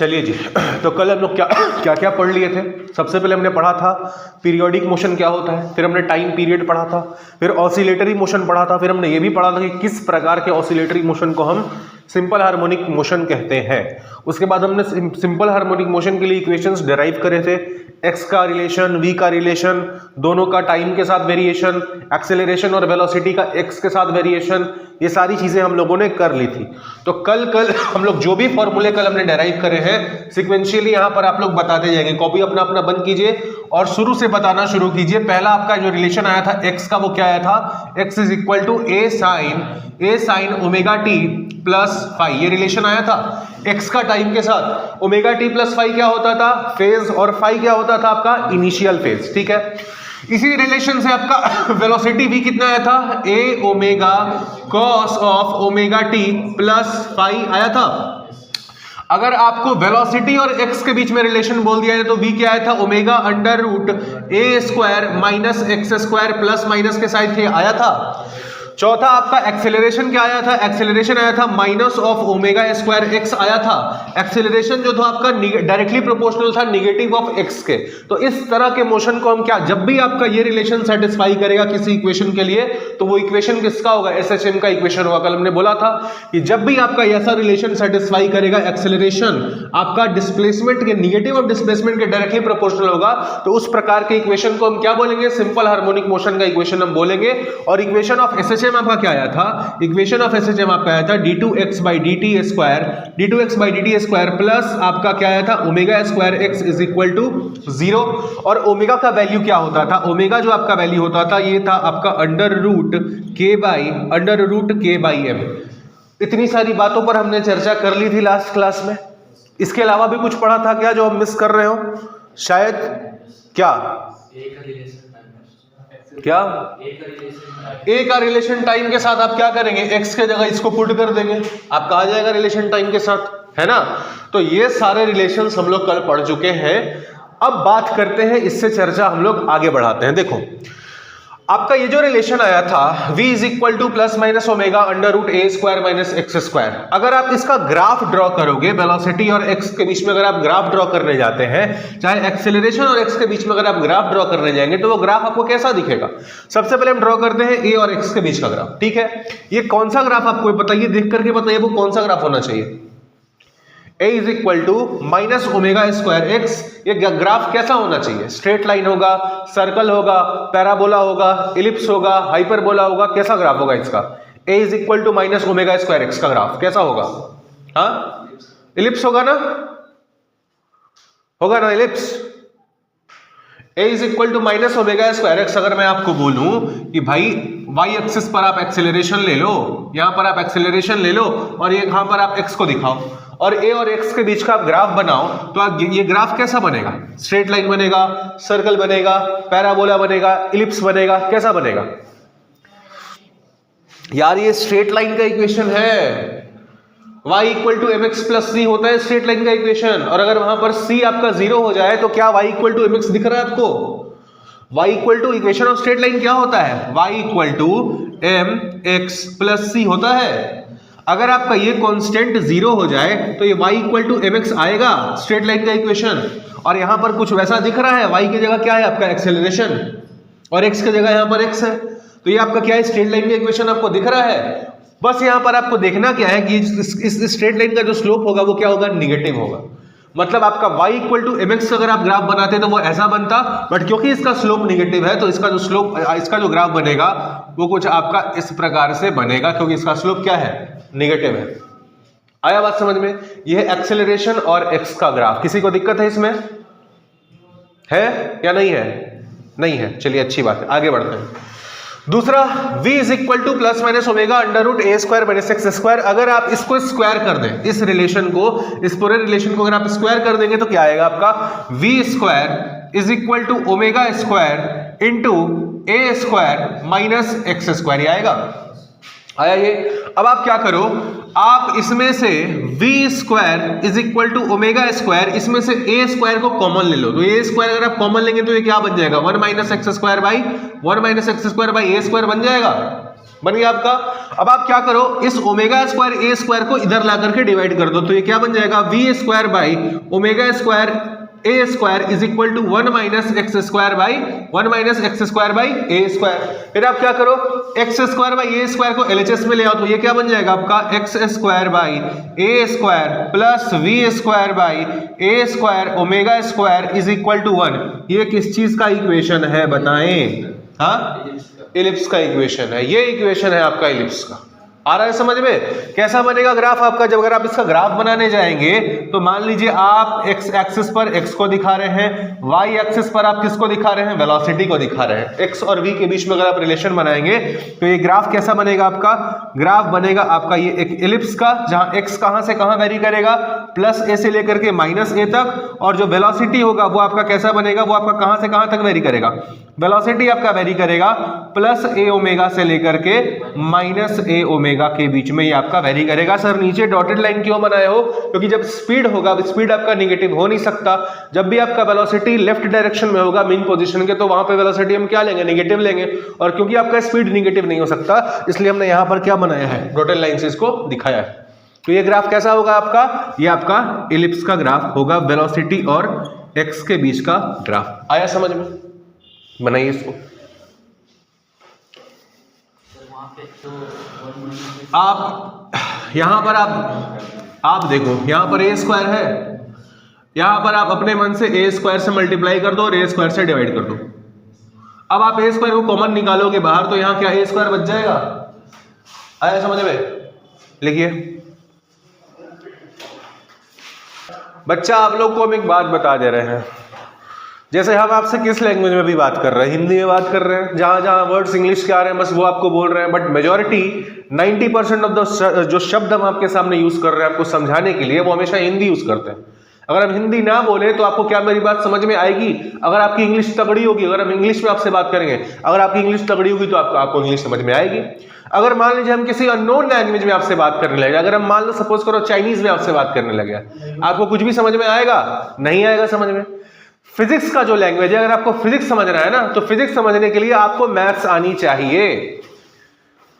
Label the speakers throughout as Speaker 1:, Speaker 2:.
Speaker 1: चलिए जी, तो कल हम लोग क्या क्या पढ़ लिए थे। सबसे पहले हमने पढ़ा था पीरियोडिक मोशन क्या होता है, फिर हमने टाइम पीरियड पढ़ा था, फिर ऑसिलेटरी मोशन पढ़ा था, फिर हमने ये भी पढ़ा था कि किस प्रकार के ऑसिलेटरी मोशन को हम सिंपल हार्मोनिक मोशन कहते हैं। उसके बाद हमने सिंपल हार्मोनिक मोशन के लिए इक्वेशंस डिराइव करे थे, एक्स का रिलेशन, वी का रिलेशन, दोनों का टाइम के साथ वेरिएशन, एक्सेलरेशन और वेलोसिटी का एक्स के साथ वेरिएशन, ये सारी चीजें हम लोगों ने कर ली थी। तो कल हम लोग जो भी फॉर्मूले कल हमने डेराइव करे हैं सिक्वेंशियली यहाँ पर आप लोग बताते जाएंगे। कॉपी अपना अपना बंद कीजिए और शुरू से बताना शुरू कीजिए। पहला आपका जो रिलेशन आया था एक्स का, वो क्या आया था, X is equal to A sine omega T plus phi, ये रिलेशन आया था एक्स का टाइम के साथ। ओमेगा टी प्लस फाई क्या होता था, फेज, और फाई क्या होता था आपका इनिशियल फेज। ठीक है, इसी रिलेशन से आपका वेलोसिटी भी कितना आया था, A omega cos of omega T plus phi आया था। अगर आपको वेलोसिटी और एक्स के बीच में रिलेशन बोल दिया जाए तो वी क्या आया था, ओमेगा अंडर रूट ए square minus x square plus minus के साइड से आया था। चौथा आपका एक्सेलरेशन क्या आया था, एक्सेलरेशन आया था minus of omega square x आया था। एक्सेलरेशन जो था आपका डायरेक्टली प्रोपोर्शनल था निगेटिव ऑफ एक्स के। तो इस तरह के मोशन को हम क्या, जब भी आपका ये रिलेशन सेटिस्फाई करेगा किसी इक्वेशन के लिए तो वो इक्वेशन किसका होगा, एसएचएम का इक्वेशन होगा। कल हमने बोला था कि जब भी आपका ऐसा रिलेशन सेटिस्फाई करेगा एक्सेलरेशन आपका डिस्प्लेसमेंट के, निगेटिव ऑफ डिस्प्लेसमेंट के डायरेक्टली प्रोपोर्शनल होगा, तो उस प्रकार के इक्वेशन को हम क्या बोलेंगे, सिंपल हार्मोनिक मोशन का इक्वेशन हम बोलेंगे। और इक्वेशन ऑफ एसएचएम आपका क्या आया था, इक्वेशन ऑफ एसएचएम आपका आया था d2x by dt square plus आपका क्या आया था, omega square x is equal to 0। और ओमेगा का वैल्यू क्या होता था, ओमेगा जो आपका वैल्यू होता था ये था आपका अंडर रूट के बाई एम। इतनी सारी बातों पर हमने चर्चा कर ली थी लास्ट क्लास में। इसके अलावा भी कुछ पढ़ा था क्या जो हम मिस कर रहे हो शायद, क्या ए का रिलेशन टाइम के साथ आप क्या करेंगे, एक्स के जगह इसको पुट कर देंगे, आपका आ जाएगा रिलेशन टाइम के साथ, है ना। तो ये सारे रिलेशंस हम लोग कल पढ़ चुके हैं। अब बात करते हैं, इससे चर्चा हम लोग आगे बढ़ाते हैं। देखो आपका ये जो रिलेशन आया था v is equal to plus minus omega under root A square minus x square, अगर आप इसका ग्राफ ड्रॉ करोगे वेलोसिटी और एक्स के बीच में, अगर आप ग्राफ ड्रॉ करने जाते हैं, चाहे एक्सेलरेशन और एक्स के बीच में अगर आप ग्राफ ड्रॉ करने जाएंगे तो वो ग्राफ आपको कैसा दिखेगा। सबसे पहले हम ड्रॉ करते हैं ए और एक्स के बीच का ग्राफ। ठीक है, ये कौन सा ग्राफ आपको बताइए, देख करके बताइए वो कौन सा ग्राफ होना चाहिए। a is equal to minus omega square x, ये ग्राफ कैसा होना चाहिए, स्ट्रेट लाइन होगा, सर्कल होगा, पैराबोला होगा, इलिप्स होगा, हाइपरबोला होगा, कैसा ग्राफ होगा इसका। a is equal to minus omega square x का ग्राफ कैसा होगा, हाँ इलिप्स होगा ना, ellipse. a is equal to minus omega square x, अगर मैं आपको बोलूं कि भाई y एक्सिस पर आप एक्सेलरेशन ले लो, यहां पर आप एक्सेलरेशन ले लो और यहां पर आप x को दिखाओ और a और x के बीच का आप ग्राफ बनाओ, तो आप ये ग्राफ कैसा बनेगा, स्ट्रेट लाइन बनेगा, सर्कल बनेगा, पैराबोला बनेगा, इलिप्स बनेगा, कैसा बनेगा यार। ये स्ट्रेट लाइन का इक्वेशन है, y equal to M X plus C होता है स्ट्रेट लाइन का इक्वेशन। और अगर वहां पर c आपका 0 हो जाए तो क्या y equal to M X दिख रहा है आपको, y equal to equation of straight line क्या होता है, y equal to M X plus C होता है। अगर आपका ये कांस्टेंट 0 हो जाए तो ये y equal to M x आएगा स्ट्रेट लाइन का इक्वेशन। और यहां पर कुछ वैसा दिख रहा है, y की जगह क्या है आपका एक्सेलरेशन और x की जगह यहां पर x है, तो ये आपका क्या है, स्ट्रेट लाइन का इक्वेशन आपको दिख रहा है। बस यहां पर आपको देखना क्या है कि इस स्ट्रेट लाइन का जो स्लोप होगा वो क्या होगा, निगेटिव होगा। मतलब आपका y equal to M x अगर आप ग्राफ बनाते तो वो ऐसा बनता, बट क्योंकि इसका स्लोप निगेटिव है तो इसका जो ग्राफ बनेगा वो कुछ आपका इस प्रकार से बनेगा, क्योंकि इसका स्लोप क्या है, निगेटिव है। आया बात समझ में। यह है एक्सेलरेशन और एक्स का ग्राफ। किसी को दिक्कत है इसमें, है या नहीं है, नहीं है, चलिए अच्छी बात है, आगे बढ़ते हैं। दूसरा v is equal to plus minus omega under root A square minus x square, अगर आप इसको स्क्वायर कर दें, इस रिलेशन को, इस पूरे रिलेशन को अगर आप स्क्वायर कर देंगे तो क्या आएगा आपका, v square is equal to omega square into a square minus x square आएगा। आया ये। अब आप क्या करो, आप इसमें से v square is equal to omega square, इसमें से a स्क्वायर को कॉमन ले लो, तो a स्क्वायर अगर आप कॉमन लेंगे तो ये क्या बन जाएगा, 1 minus x square by a square बन जाएगा। बन गया आपका। अब आप क्या करो, इस ओमेगा स्क्वायर ए स्क्वायर को इधर ला करके डिवाइड कर दो, तो ये क्या बन जाएगा, v square by omega square a square is equal to 1 minus x square by a square. फिर आप क्या करो, x square by a square को एलएचएस में ले आओ, तो ये क्या बन जाएगा आपका x square by a square plus v square by a square omega square is equal to 1। ये किस चीज का इक्वेशन है बताएं? हाँ, इलिप्स का इक्वेशन है। ये इक्वेशन है आपका इलिप्स का। आ रहा है समझ में? कैसा बनेगा ग्राफ आपका? जब अगर आप इसका ग्राफ बनाने जाएंगे तो मान लीजिए आप एक्स एक्सिस पर एक्स को दिखा रहे हैं, वाई एक्सिस पर आप किसको दिखा रहे हैं, वेलोसिटी को दिखा रहे हैं। एक्स और वी के बीच में अगर आप रिलेशन बनाएंगे तो ये ग्राफ कैसा बनेगा आपका? ग्राफ बनेगा आपका ये एक इलिप्स का, जहां एक्स कहां से कहां वेरी करेगा, प्लस ए से लेकर के माइनस ए तक, और जो वेलोसिटी होगा वो आपका कैसा बनेगा, वो आपका कहां से कहां तक वेरी करेगा, वेलोसिटी आपका वेरी करेगा प्लस ए ओमेगा से लेकर के माइनस ए ओमेगा के बीच में ये आपका वेरी करेगा। सर नीचे डॉटेड लाइन क्यों बनाए हो? क्योंकि जब स्पीड होगा, स्पीड आपका नेगेटिव हो नहीं सकता। जब भी आपका वेलोसिटी लेफ्ट डायरेक्शन में होगा मीन पोजीशन के, तो वहां पे वेलोसिटी हम क्या लेंगे, नेगेटिव लेंगे, और क्योंकि आपका स्पीड नेगेटिव नहीं हो सकता, इसलिए हमने यहां पर क्या बनाया है, डॉटेड लाइन से इसको दिखाया है। तो ये ग्राफ कैसा होगा आपका? ये आपका इलिप्स का ग्राफ होगा, वेलोसिटी और एक्स के बीच का ग्राफ। आया समझ में? बनाइए इसको। आप यहां पर आप देखो, यहां पर ए स्क्वायर है, यहां पर आप अपने मन से ए स्क्वायर से मल्टीप्लाई कर दो और ए स्क्वायर से डिवाइड कर दो। अब आप ए स्क्वायर को कॉमन निकालोगे बाहर, तो यहां क्या ए स्क्वायर बच जाएगा? आया समझ में? लिखिए। बच्चा आप लोग को हम एक बात बता दे रहे हैं, जैसे हम आपसे किस लैंग्वेज में भी बात कर रहे हैं, हिंदी में बात कर रहे हैं, जहां जहां वर्ड्स इंग्लिश के आ रहे हैं बस वो आपको बोल रहे हैं, बट मेजॉरिटी 90% ऑफ द जो शब्द हम आपके सामने यूज कर रहे हैं आपको समझाने के लिए, वो हमेशा हिंदी यूज करते हैं। अगर हम हिंदी ना बोले तो आपको क्या मेरी बात समझ में आएगी? अगर आपकी इंग्लिश तगड़ी होगी, अगर हम इंग्लिश में आपसे बात करेंगे, अगर आपकी इंग्लिश तगड़ी होगी तो आपको इंग्लिश समझ में आएगी। अगर मान लीजिए हम किसी अननोन लैंग्वेज में आपसे बात करने लगे, अगर हम मान लो सपोज करो चाइनीज में आपसे बात करने लगे, आपको कुछ भी समझ में आएगा? नहीं आएगा समझ में। फिजिक्स का जो लैंग्वेज है, अगर आपको फिजिक्स समझना है ना, तो फिजिक्स समझने के लिए आपको मैथ्स आनी चाहिए।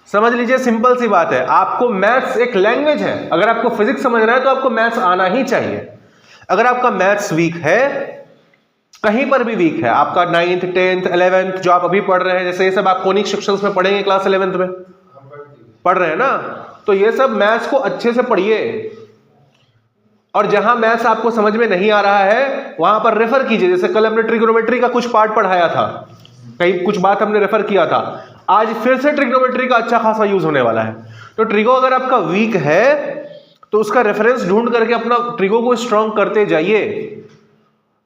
Speaker 1: समझ लीजिए, सिंपल सी बात है, आपको मैथ्स एक लैंग्वेज है। अगर आपको फिजिक्स समझना है तो आपको मैथ्स आना ही चाहिए। अगर आपका मैथ्स वीक है, कहीं पर भी वीक है, आपका 9th 10th 11th जो आप अभी पढ़ रहे हैं, जैसे ये सब आप कोनिक सेक्शंस में पढ़ेंगे क्लास 11th में पढ़ रहे हैं ना, तो ये सब मैथ्स को अच्छे से पढ़िए। और जहां मैथ्स आपको समझ में नहीं आ रहा है वहां पर रेफर कीजिए। जैसे कल हमने ट्रिग्नोमेट्री का कुछ पार्ट पढ़ाया था, कहीं कुछ बात हमने रेफर किया था, आज फिर से ट्रिग्नोमेट्री का अच्छा खासा यूज होने वाला है। तो ट्रिगो अगर आपका वीक है तो उसका रेफरेंस ढूंढ करके अपना ट्रिगो को स्ट्रॉन्ग करते जाइए।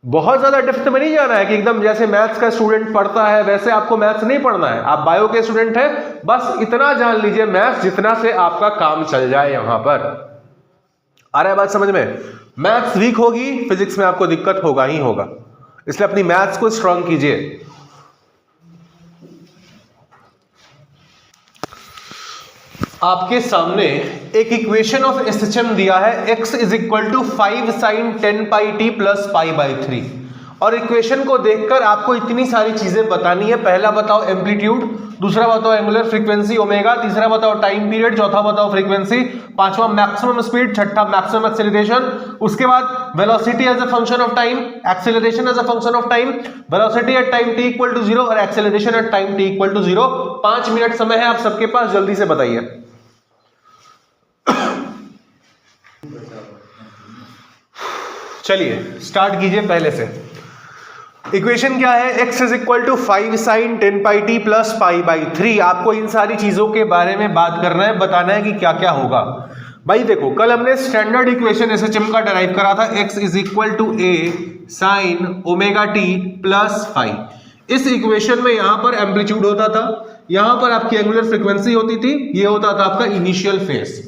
Speaker 1: बहुत ज्यादा डेप्थ में नहीं जाना है कि एकदम जैसे मैथ्स का स्टूडेंट पढ़ता है वैसे आपको मैथ्स नहीं पढ़ना है। आप बायो के स्टूडेंट है, बस इतना जान लीजिए मैथ्स जितना से आपका काम चल जाए। यहां पर आ रहा है बात समझ में? मैथ्स वीक होगी, फिजिक्स में आपको दिक्कत होगा ही होगा, इसलिए अपनी मैथ्स को स्ट्रॉन्ग कीजिए। आपके सामने एक इक्वेशन ऑफ एसएचएम दिया है, x is equal to 5 sin 10 pi t plus pi by 3, और इक्वेशन को देखकर आपको इतनी सारी चीजें बतानी है। पहला बताओ एम्पलीट्यूड, दूसरा बताओ एंगुलर फ्रीक्वेंसी ओमेगा, तीसरा बताओ टाइम पीरियड, चौथा बताओ फ्रीक्वेंसी, पांचवा मैक्सिमम स्पीड, छठा मैक्सिमम एक्सेलरेशन, उसके बाद velocity as a function of time, acceleration as a function of time, velocity at time t equal to 0 और acceleration at time t equal to 0। 5 minute समय है आप सबके पास, जल्दी से बताइए। चलिए स्टार्ट कीजिए पहले से। इक्वेशन क्या है? x is equal to 5 sin 10 pi t plus pi by 3। आपको इन सारी चीजों के बारे में बात करना है, बताना है कि क्या क्या होगा। भाई देखो, कल हमने स्टैंडर्ड इक्वेशन एसएचएम का डिराइव करा था, x is equal to a sin omega T plus 5। इस इक्वेशन में यहां पर एम्पलीट्यूड होता था, यहां पर आपकी एंगुलर फ्रीक्वेंसी होती थी, ये होता था आपका इनिशियल फेज।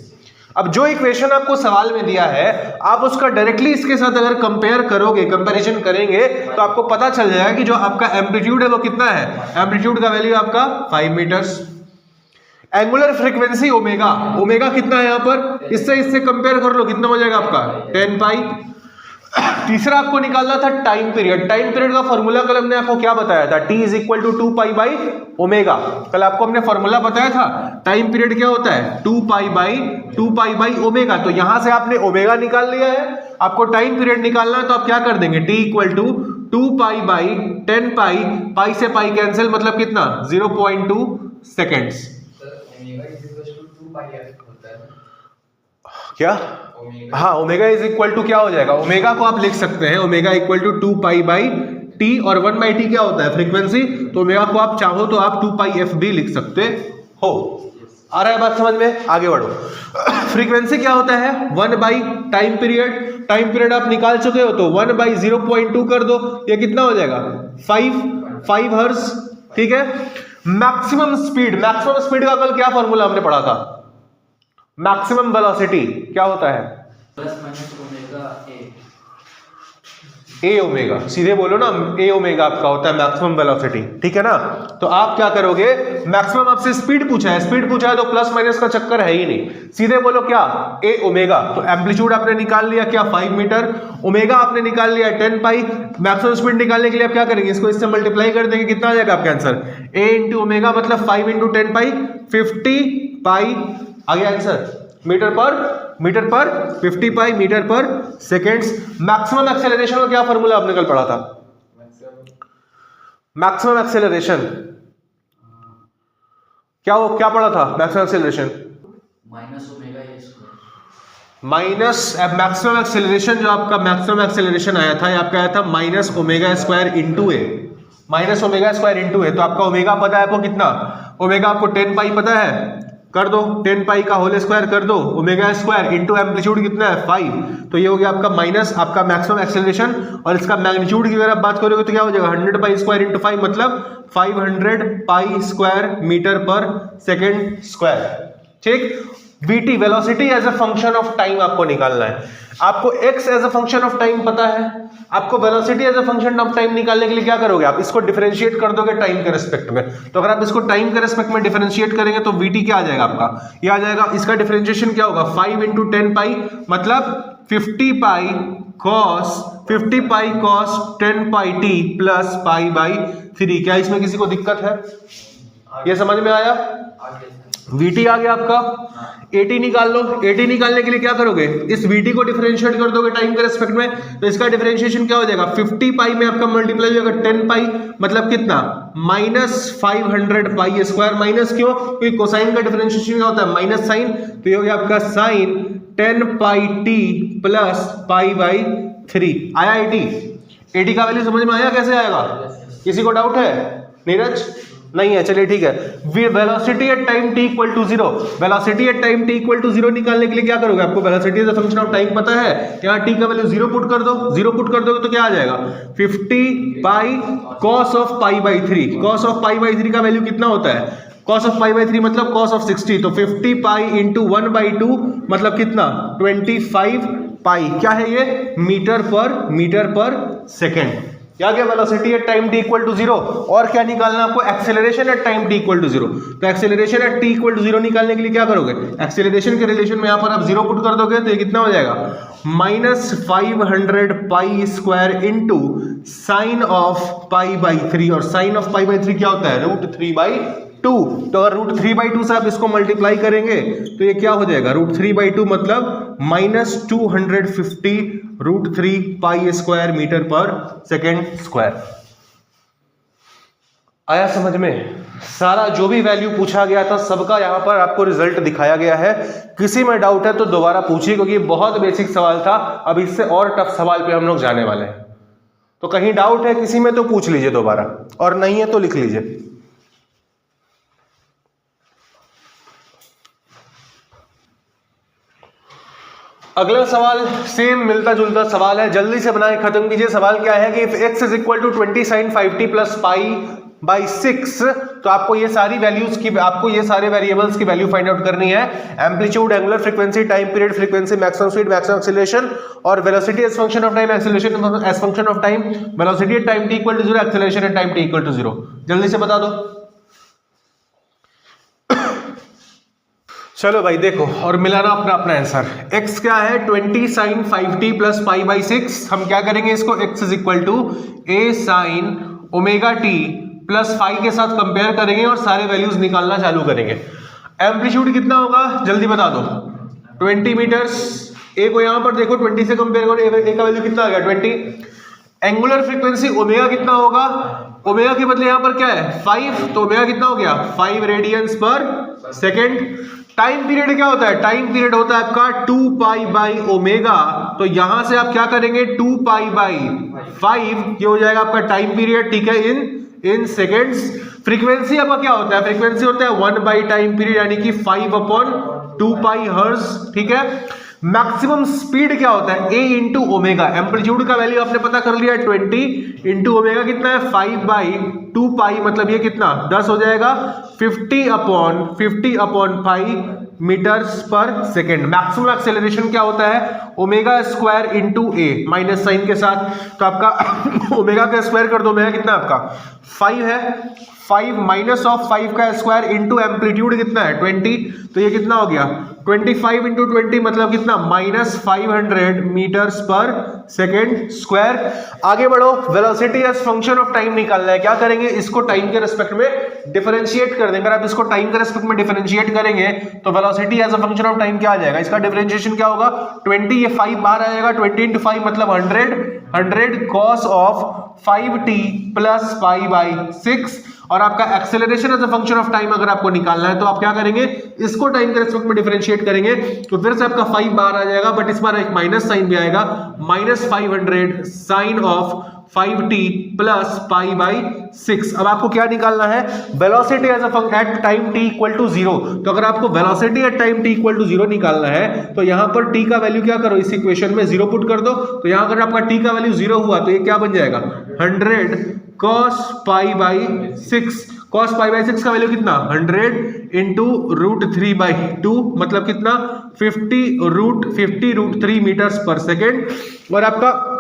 Speaker 1: अब जो इक्वेशन आपको सवाल में दिया है, आप उसका डायरेक्टली इसके साथ अगर कंपेयर करोगे, कंपैरिजन करेंगे, तो आपको पता चल जाएगा कि जो आपका एम्पलीट्यूड है वो कितना है। एम्पलीट्यूड का वैल्यू आपका 5 meters. Angular frequency omega, omega कितना है यहां पर, इससे कंपेयर कर लो, कितना हो जाएगा आपका 10 पाई। तीसरा आपको निकालना था टाइम पीरियड। टाइम पीरियड का फॉर्मूला कल हमने आपको क्या बताया था, T is equal to 2 pi by omega. कल आपको हमने फॉर्मूला बताया था टाइम पीरियड क्या होता है, 2 पाई बाई ओमेगा। तो यहां से आपने ओमेगा निकाल लिया है, आपको टाइम पीरियड निकालना है तो आप क्या कर देंगे, T equal to 2 pi by 10 pi, pi से पाई कैंसिल, मतलब कितना 0.2 सेकेंड्स। क्या, हाँ ओमेगा इज इक्वल टू क्या हो जाएगा, ओमेगा को आप लिख सकते हैं omega equal to 2 pi by t, और 1 बाई टी क्या होता है फ्रीक्वेंसी, तो ओमेगा को आप चाहो तो आप 2 पाई एफ भी लिख सकते हो। आ रहा है बात समझ में, आगे बढ़ो। फ्रीक्वेंसी क्या होता है, 1 by time period. Time period आप निकाल चुके हो तो 1 बाई 0.2 कर दो, ये कितना हो जाएगा 5 हर्ट्ज, ठीक है। मैक्सिमम स्पीड का कल क्या फॉर्मूला हमने पढ़ा था, मैक्सिमम वेलोसिटी क्या होता है,
Speaker 2: plus minus omega
Speaker 1: A omega, सीधे बोलो ना, ए ओमेगा आपका होता है मैक्सिमम वेलोसिटी, ठीक है ना। तो आप क्या करोगे, मैक्सिमम आपसे स्पीड पूछा है तो प्लस माइनस का चक्कर है ही नहीं, सीधे बोलो क्या, ए ओमेगा। तो एम्पलीट्यूड आपने निकाल लिया क्या 5 मीटर, ओमेगा आपने निकाल लिया 10 पाई। मैक्सिमम स्पीड निकालने के लिए आप क्या करेंगे, इसको इससे मल्टीप्लाई कर देंगे, कितना आ जाएगा आपका आंसर, ए इंटू ओमेगा मतलब 5 इंटू 10 पाई 50 पाई, आ गया आंसर, मीटर पर 50 पाई मीटर पर सेकेंड्स। मैक्सिमम एक्सेलरेशन का क्या फॉर्मूला आपने कल पढ़ा था, मैक्सिमम एक्सेलरेशन क्या पढ़ा था, maximum acceleration
Speaker 2: minus omega A square,
Speaker 1: minus maximum acceleration, जो आपका मैक्सिमम एक्सेलरेशन आया था, ये आपका आया था माइनस ओमेगा स्क्वायर इंटू ए, माइनस ओमेगा स्क्वायर इंटू ए। तो आपका ओमेगा पता है आपको कितना, ओमेगा आपको 10 पाई पता है, कर दो 10 पाई का होल स्क्वायर कर दो, ओमेगा स्क्वायर इंटू एम्पलीट्यूड कितना है 5, तो ये हो गया आपका माइनस आपका मैक्सिमम एक्सेलरेशन। और इसका मैग्नीट्यूड की अगर आप बात करोगे तो क्या हो जाएगा 100 पाई स्क्वायर इंटू 5 मतलब 500 pi square meter per second square, ठीक। vt velocity as a function of time आपको निकालना है, आपको x as a function of time पता है, आपको velocity as a function of time निकालने के लिए क्या करोगे, आप इसको डिफरेंशिएट कर दोगे टाइम के रेस्पेक्ट में। तो अगर आप इसको टाइम के रेस्पेक्ट में डिफरेंशिएट करेंगे तो vt क्या आ जाएगा आपका, ये आ जाएगा, इसका डिफरेंशिएशन क्या होगा 5 इंटू 10 पाई मतलब 50 पाई cos 10 pi t plus pi by 3। क्या इसमें किसी को दिक्कत है, ये समझ में आया, vt आ गया आपका। at निकाल लो, at निकालने के लिए क्या करोगे, इस vt को डिफरेंशिएट कर दोगे टाइम के रेस्पेक्ट में, तो इसका डिफरेंशिएशन क्या हो जाएगा 50 पाई में आपका मल्टीप्लाई हो जाएगा 10 पाई मतलब कितना माइनस 500 पाई स्क्वायर, माइनस क्यों, क्योंकि कोसाइन का डिफरेंशिएशन क्या होता है माइनस साइन, तो ये हो गया आपका sine 10 pi t plus pi by 3। आया at का वैल्यू समझ में आया, कैसे आएगा, किसी को डाउट है, नीरज नहीं है, चलिए ठीक है। Velocity at time t equal to 0, velocity at time t equal to 0 निकालने के लिए क्या करोगे, आपको velocity as a function of time पता है, यहाँ t का वैल्यू 0 पुट कर दो, 0 पुट कर दोगे तो क्या आ जाएगा 50 पाई cos of pi by 3, cos of pi by 3 का वैल्यू कितना होता है, cos ऑफ पाई बाई 3 मतलब cos ऑफ 60, तो 50 पाई इंटू 1/2 मतलब कितना 25 पाई, क्या है ये मीटर पर सेकेंड। क्या गया velocity at time t equal to 0, और क्या निकालना आपको acceleration at time t equal to 0। तो acceleration at t equal to 0 निकालने के लिए क्या करोगे, एक्सेलरेशन के रिलेशन में यहाँ पर आप 0 पुट कर दोगे तो ये कितना हो जाएगा minus 500 pi square into sine of pi by 3, और साइन ऑफ पाई बाई 3 क्या होता है √3/2। तो अगर √3/2 से आप इसको मल्टीप्लाई करेंगे तो ये क्या हो जाएगा √3/2 मतलब माइनस 250 √3 पाई square meter per second square. आया समझ में, सारा जो भी वैल्यू पूछा गया था सबका यहाँ पर आपको रिजल्ट दिखाया गया है। किसी में डाउट है तो दोबारा पूछिए, क्योंकि बहुत बेसिक सवाल था, अब इससे और टफ सवाल पे हम लोग जाने वाले हैं। तो कहीं डाउट है किसी में तो पूछ लीजिए दोबारा, और नहीं है तो लिख लीजिए। अगला सवाल सेम मिलता जुलता सवाल है, जल्दी से बना के खत्म कीजिए। सवाल क्या है कि if x is equal to 20 sin 5t plus pi by 6, तो आपको ये सारी वैल्यूज की, आपको ये सारे वेरिएबल्स की वैल्यू फाइंड आउट करनी है। Amplitude, angular frequency, time period, frequency, maximum speed, maximum acceleration, और velocity as function of time, acceleration as function of time, velocity at time t equal to 0, acceleration at time t equal to 0। जल्दी से बता दो। चलो भाई देखो और मिलाना अपना अपना आंसर। x क्या है 20 sin 5t plus pi by 6। हम क्या करेंगे इसको x is equal to a sin omega t plus phi के साथ कंपेयर करेंगे और सारे वैल्यूज निकालना चालू करेंगे। एम्पलीट्यूड कितना होगा जल्दी बता दो। 20 मीटर्स। a को यहां पर देखो 20 से कंपेयर करो, a का वैल्यू कितना आ गया 20। एंगुलर फ्रीक्वेंसी ओमेगा कितना होगा, ओमेगा के बदले यहां पर क्या है 5, तो ओमेगा कितना हो गया 5 रेडियंस पर सेकेंड। टाइम पीरियड क्या होता है, टाइम पीरियड होता है आपका 2 पाई बाई ओमेगा, तो यहां से आप क्या करेंगे 2 पाई बाई 5 ये हो जाएगा आपका टाइम पीरियड, ठीक है, इन सेकेंड्स। फ्रीक्वेंसी आपका क्या होता है, फ्रीक्वेंसी होता है 1 बाई टाइम पीरियड यानी कि 5/2 पाई हर्ट्ज, ठीक है। मैक्सिमम स्पीड क्या होता है a इंटू ओमेगा। एम्पलीट्यूड का वैल्यू आपने पता कर लिया 20 इंटू ओमेगा कितना है 5/2 पाई, मतलब ये कितना 10 हो जाएगा 50/5 मीटर्स पर सेकेंड। मैक्सिमम एक्सेलरेशन क्या होता है ओमेगा स्क्वायर इंटू ए माइनस साइन के साथ, तो आपका ओमेगा का स्क्वायर कर दो, ओमेगा कितना आपका 5 है, 5 माइनस ऑफ 5 का स्क्वायर इंटू एम्पलीट्यूड कितना है 20, तो ये कितना हो गया 25 इंटू 20 मतलब कितना -500 मीटर्स पर सेकेंड स्क्वायर। आगे बढ़ो, velocity as function of time निकालना है। क्या करेंगे, इसको टाइम के रेस्पेक्ट में डिफरेंशिएट कर देंगे। अगर आप इसको टाइम के रेस्पेक्ट में डिफरेंशिएट करेंगे तो velocity as a function of time क्या आ जाएगा, इसका डिफरेंशिएशन क्या होगा 20, ये 5 बाहर आ जाएगा, 20 इंटू 5 मतलब 100 cos of 5t plus pi by 6। और आपका acceleration as a function of time अगर आपको निकालना है तो आप क्या करेंगे, इसको टाइम के रेस्पेक्ट में डिफरेंशिएट करेंगे तो फिर से आपका 5 बाहर आ जाएगा, बट इस बार एक माइनस साइन भी आएगा, -500 sine of 5t plus pi by 6। अब आपको क्या निकालना है, velocity as a function at time t equal to 0। तो अगर आपको velocity at time t equal to 0 निकालना है तो यहां पर t का वैल्यू क्या करो, इस इक्वेशन में 0 पुट कर दो, तो यहां अगर आपका t का वैल्यू 0 हुआ तो ये क्या बन जाएगा 100 cos pi by 6। cos pi by 6 का वैल्यू कितना 100 इंटू √3/2 मतलब कितना 50√3 मीटर्स पर सेकेंड। और आपका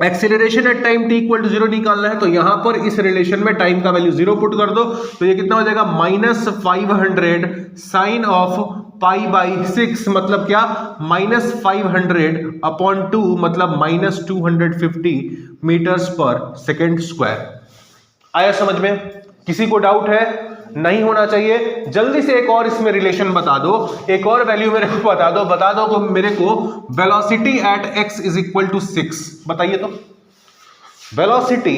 Speaker 1: acceleration at time t equal to 0 निकालना है तो यहां पर इस रिलेशन में टाइम का वैल्यू 0 पुट कर दो, तो ये कितना हो जाएगा -500 साइन ऑफ पाई बाई 6 मतलब क्या -500/2 मतलब -250 मीटर्स पर सेकेंड स्क्वायर। आया समझ में, किसी को डाउट है, नहीं होना चाहिए। जल्दी से एक और इसमें रिलेशन बता दो, एक और वैल्यू मेरे को बता दो मेरे को velocity at x is equal to 6 बताइए तो। Velocity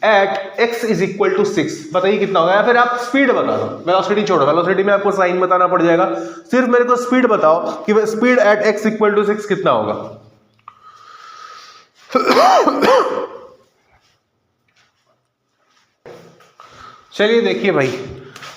Speaker 1: at x is equal to 6 बताइए कितना होगा, या फिर आप स्पीड बता दो, वेलोसिटी छोड़ो, वेलोसिटी में आपको साइन बताना पड़ जाएगा, सिर्फ मेरे को स्पीड बताओ कि speed at x equal to 6 कितना होगा। चलिए देखिए भाई,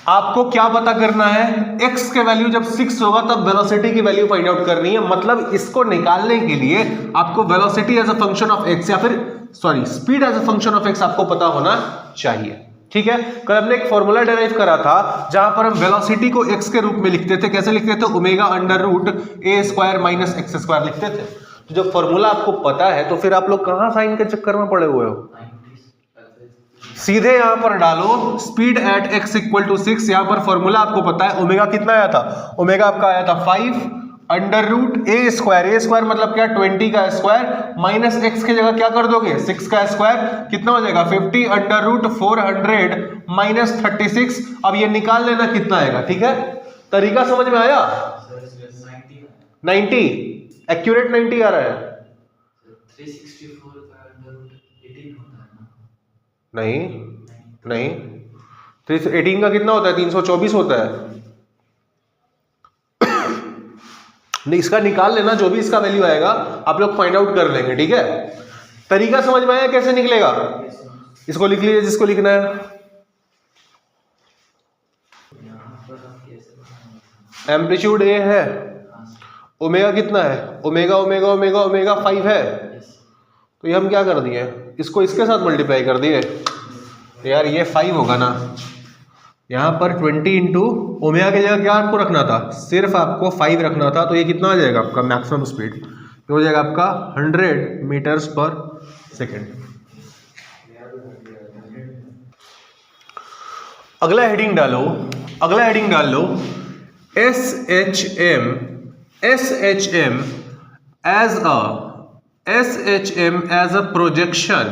Speaker 1: आपको क्या पता करना है, x के वैल्यू जब 6 होगा तब वेलोसिटी की वैल्यू फाइंड आउट करनी है। मतलब इसको निकालने के लिए आपको velocity as a function of x या फिर speed as a function of x आपको पता होना चाहिए, ठीक है। कल हमने एक फॉर्मूला डेराइव करा था जहां पर हम वेलोसिटी को x के रूप में लिखते थे, कैसे लिखते थे ω√a² - x² लिखते थे। तो जब फॉर्मूला आपको पता है तो फिर आप लोग कहां साइन के चक्कर में पड़े हुए हो, सीधे यहां पर डालो speed at x equal to 6। यहां पर फॉर्मूला आपको पता है, ओमेगा कितना आया था, ओमेगा आपका आया था 5√a² मतलब क्या 20 का स्क्वायर माइनस x की जगह क्या कर दोगे 6 का स्क्वायर, कितना हो जाएगा 50√400 - 36। अब ये निकाल लेना कितना आएगा, ठीक है। तरीका समझ में आया, 90 एक्यूरेट 90 आ रहा है,
Speaker 2: 364 का √18 होता है ना,
Speaker 1: नहीं 318 का कितना होता है 324 होता है। नहीं, इसका निकाल लेना, जो भी इसका वैल्यू आएगा आप लोग फाइंड आउट कर लेंगे, ठीक है। तरीका समझ में आया कैसे निकलेगा, इसको लिख लीजिए जिसको लिखना है। एम्पलीट्यूड ए है, ओमेगा कितना है, ओमेगा 5 है, तो ये हम क्या कर दिए, इसको इसके साथ मल्टीप्लाई कर दिए, तो यार ये 5 होगा ना, यहाँ पर 20 इंटू ओमेगा की जगह क्या आपको रखना था, सिर्फ आपको 5 रखना था, तो ये कितना आ जाएगा आपका मैक्सिमम स्पीड, ये हो जाएगा आपका 100 मीटर्स पर सेकेंड। अगला हेडिंग डाल लो SHM as a projection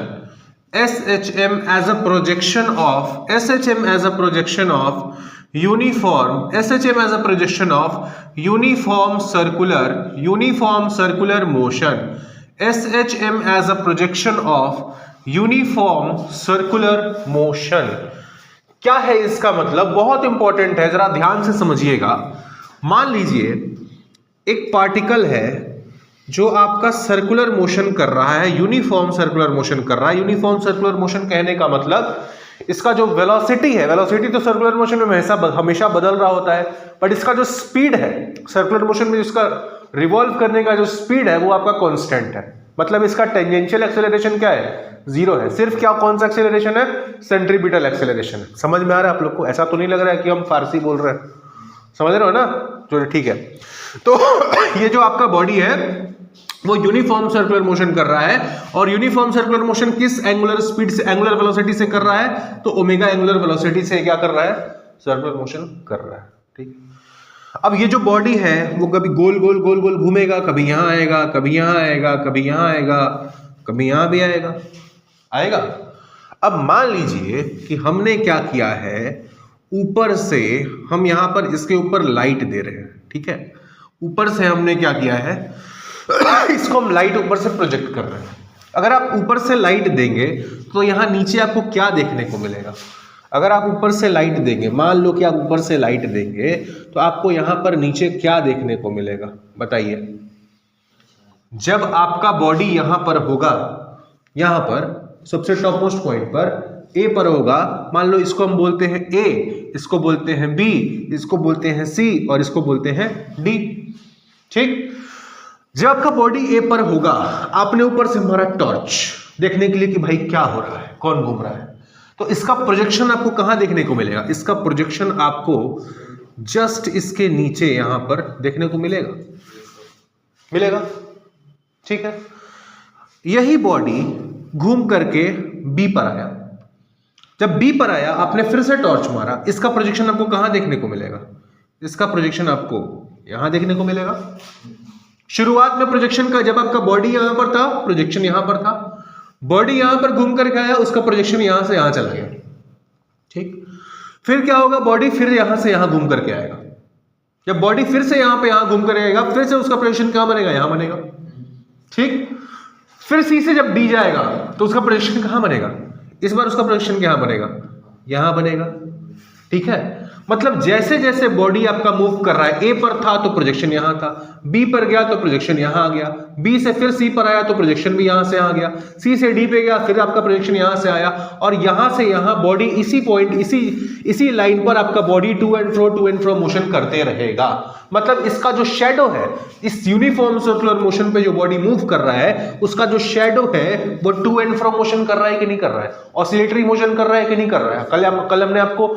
Speaker 1: uniform circular motion. SHM as a projection of uniform circular motion. क्या है इसका मतलब? बहुत इंपॉर्टेंट है, जरा ध्यान से समझिएगा। मान लीजिए एक पार्टिकल है जो आपका सर्कुलर मोशन कर रहा है, यूनिफॉर्म सर्कुलर मोशन कर रहा है। यूनिफॉर्म सर्कुलर मोशन कहने का मतलब इसका जो वेलोसिटी है, वेलोसिटी तो सर्कुलर मोशन में हमेशा बदल रहा होता है, बट इसका जो स्पीड है सर्कुलर मोशन में, इसका रिवॉल्व करने का जो स्पीड है वो आपका कांस्टेंट है। मतलब इसका टेंजेंशियल एक्सेलरेशन क्या है? 0 है। सिर्फ क्या, कौन सा एक्सेलरेशन है? सेंट्रीपिटल एक्सेलरेशन है। समझ में आ रहा है आप लोग को? ऐसा तो नहीं लग रहा है कि हम फारसी बोल रहे हैं? समझ रहे हो ना? चलो ठीक है। तो ये जो आपका बॉडी है वो यूनिफॉर्म सर्कुलर मोशन कर रहा है, और यूनिफॉर्म सर्कुलर मोशन किस एंगुलर स्पीड से, एंगुलर वेलोसिटी से कर रहा है? तो ओमेगा एंगुलर वेलोसिटी से क्या कर रहा है? सर्कुलर मोशन कर रहा है। ठीक। अब ये जो बॉडी है वो कभी गोल गोल गोल गोल घूमेगा, कभी यहां आएगा, कभी यहां आएगा, कभी यहां आएगा, कभी यहां भी आएगा। अब मान लीजिए कि हमने क्या किया है, ऊपर से हम यहां पर इसके ऊपर लाइट दे रहे हैं। ठीक है, ऊपर से हमने क्या किया है, इसको हम लाइट ऊपर से प्रोजेक्ट कर रहे हैं। अगर आप ऊपर से लाइट देंगे तो यहां नीचे आपको क्या देखने को मिलेगा? अगर आप ऊपर से लाइट देंगे, मान लो कि आप ऊपर से लाइट देंगे तो आपको यहां पर नीचे क्या देखने को मिलेगा? बताइए। जब आपका बॉडी यहां पर होगा, यहां पर सबसे टॉप मोस्ट पॉइंट पर ए पर होगा, मान लो इसको हम बोलते हैं ए, इसको बोलते हैं बी, इसको बोलते हैं सी और इसको बोलते हैं डी। ठीक। जब आपका बॉडी ए पर होगा, आपने ऊपर से मारा टॉर्च देखने के लिए कि भाई क्या हो रहा है, कौन घूम रहा है, तो इसका प्रोजेक्शन आपको कहां देखने को मिलेगा? इसका प्रोजेक्शन आपको जस्ट इसके नीचे यहां पर देखने को मिलेगा। ठीक है। यही बॉडी घूम करके बी पर आया। जब बी पर आया, आपने फिर से टॉर्च मारा, इसका प्रोजेक्शन आपको कहां देखने को मिलेगा? इसका प्रोजेक्शन आपको यहां देखने को मिलेगा। शुरुआत में प्रोजेक्शन का, जब आपका बॉडी यहां पर था, प्रोजेक्शन यहां पर था, बॉडी यहां पर घूम करके आया, उसका प्रोजेक्शन यहां से यहां चला गया। ठीक। फिर क्या होगा, बॉडी फिर यहां से यहां घूम करके आएगा। जब बॉडी फिर से यहां पे यहां घूम कर आएगा, फिर से उसका प्रोजेक्शन कहां बनेगा? यहां बनेगा। ठीक। फिर सी से जब डी जाएगा तो उसका प्रोजेक्शन कहां बनेगा? इस बार उसका प्रोजेक्शन कहां बनेगा? यहां बनेगा। ठीक है। मतलब जैसे जैसे बॉडी आपका मूव कर रहा है, ए पर था तो प्रोजेक्शन यहां था, बी पर गया तो प्रोजेक्शन यहां आ गया, बी से फिर सी पर आया तो प्रोजेक्शन भी यहां से आ गया, सी से डी पे गया, फिर आपका प्रोजेक्शन यहां से आया, और यहां से यहां बॉडी इसी पॉइंट, इसी लाइन पर आपका body to and fro motion करते रहेगा। मतलब इसका जो शेडो है, इस यूनिफॉर्म सर्कुलर मोशन पे जो बॉडी मूव कर रहा है, उसका जो शेडो है वो टू एंड फ्रो मोशन कर रहा है कि नहीं कर रहा है? ऑसिलेटरी मोशन कर रहा है कि नहीं कर रहा है? कल हमने आपको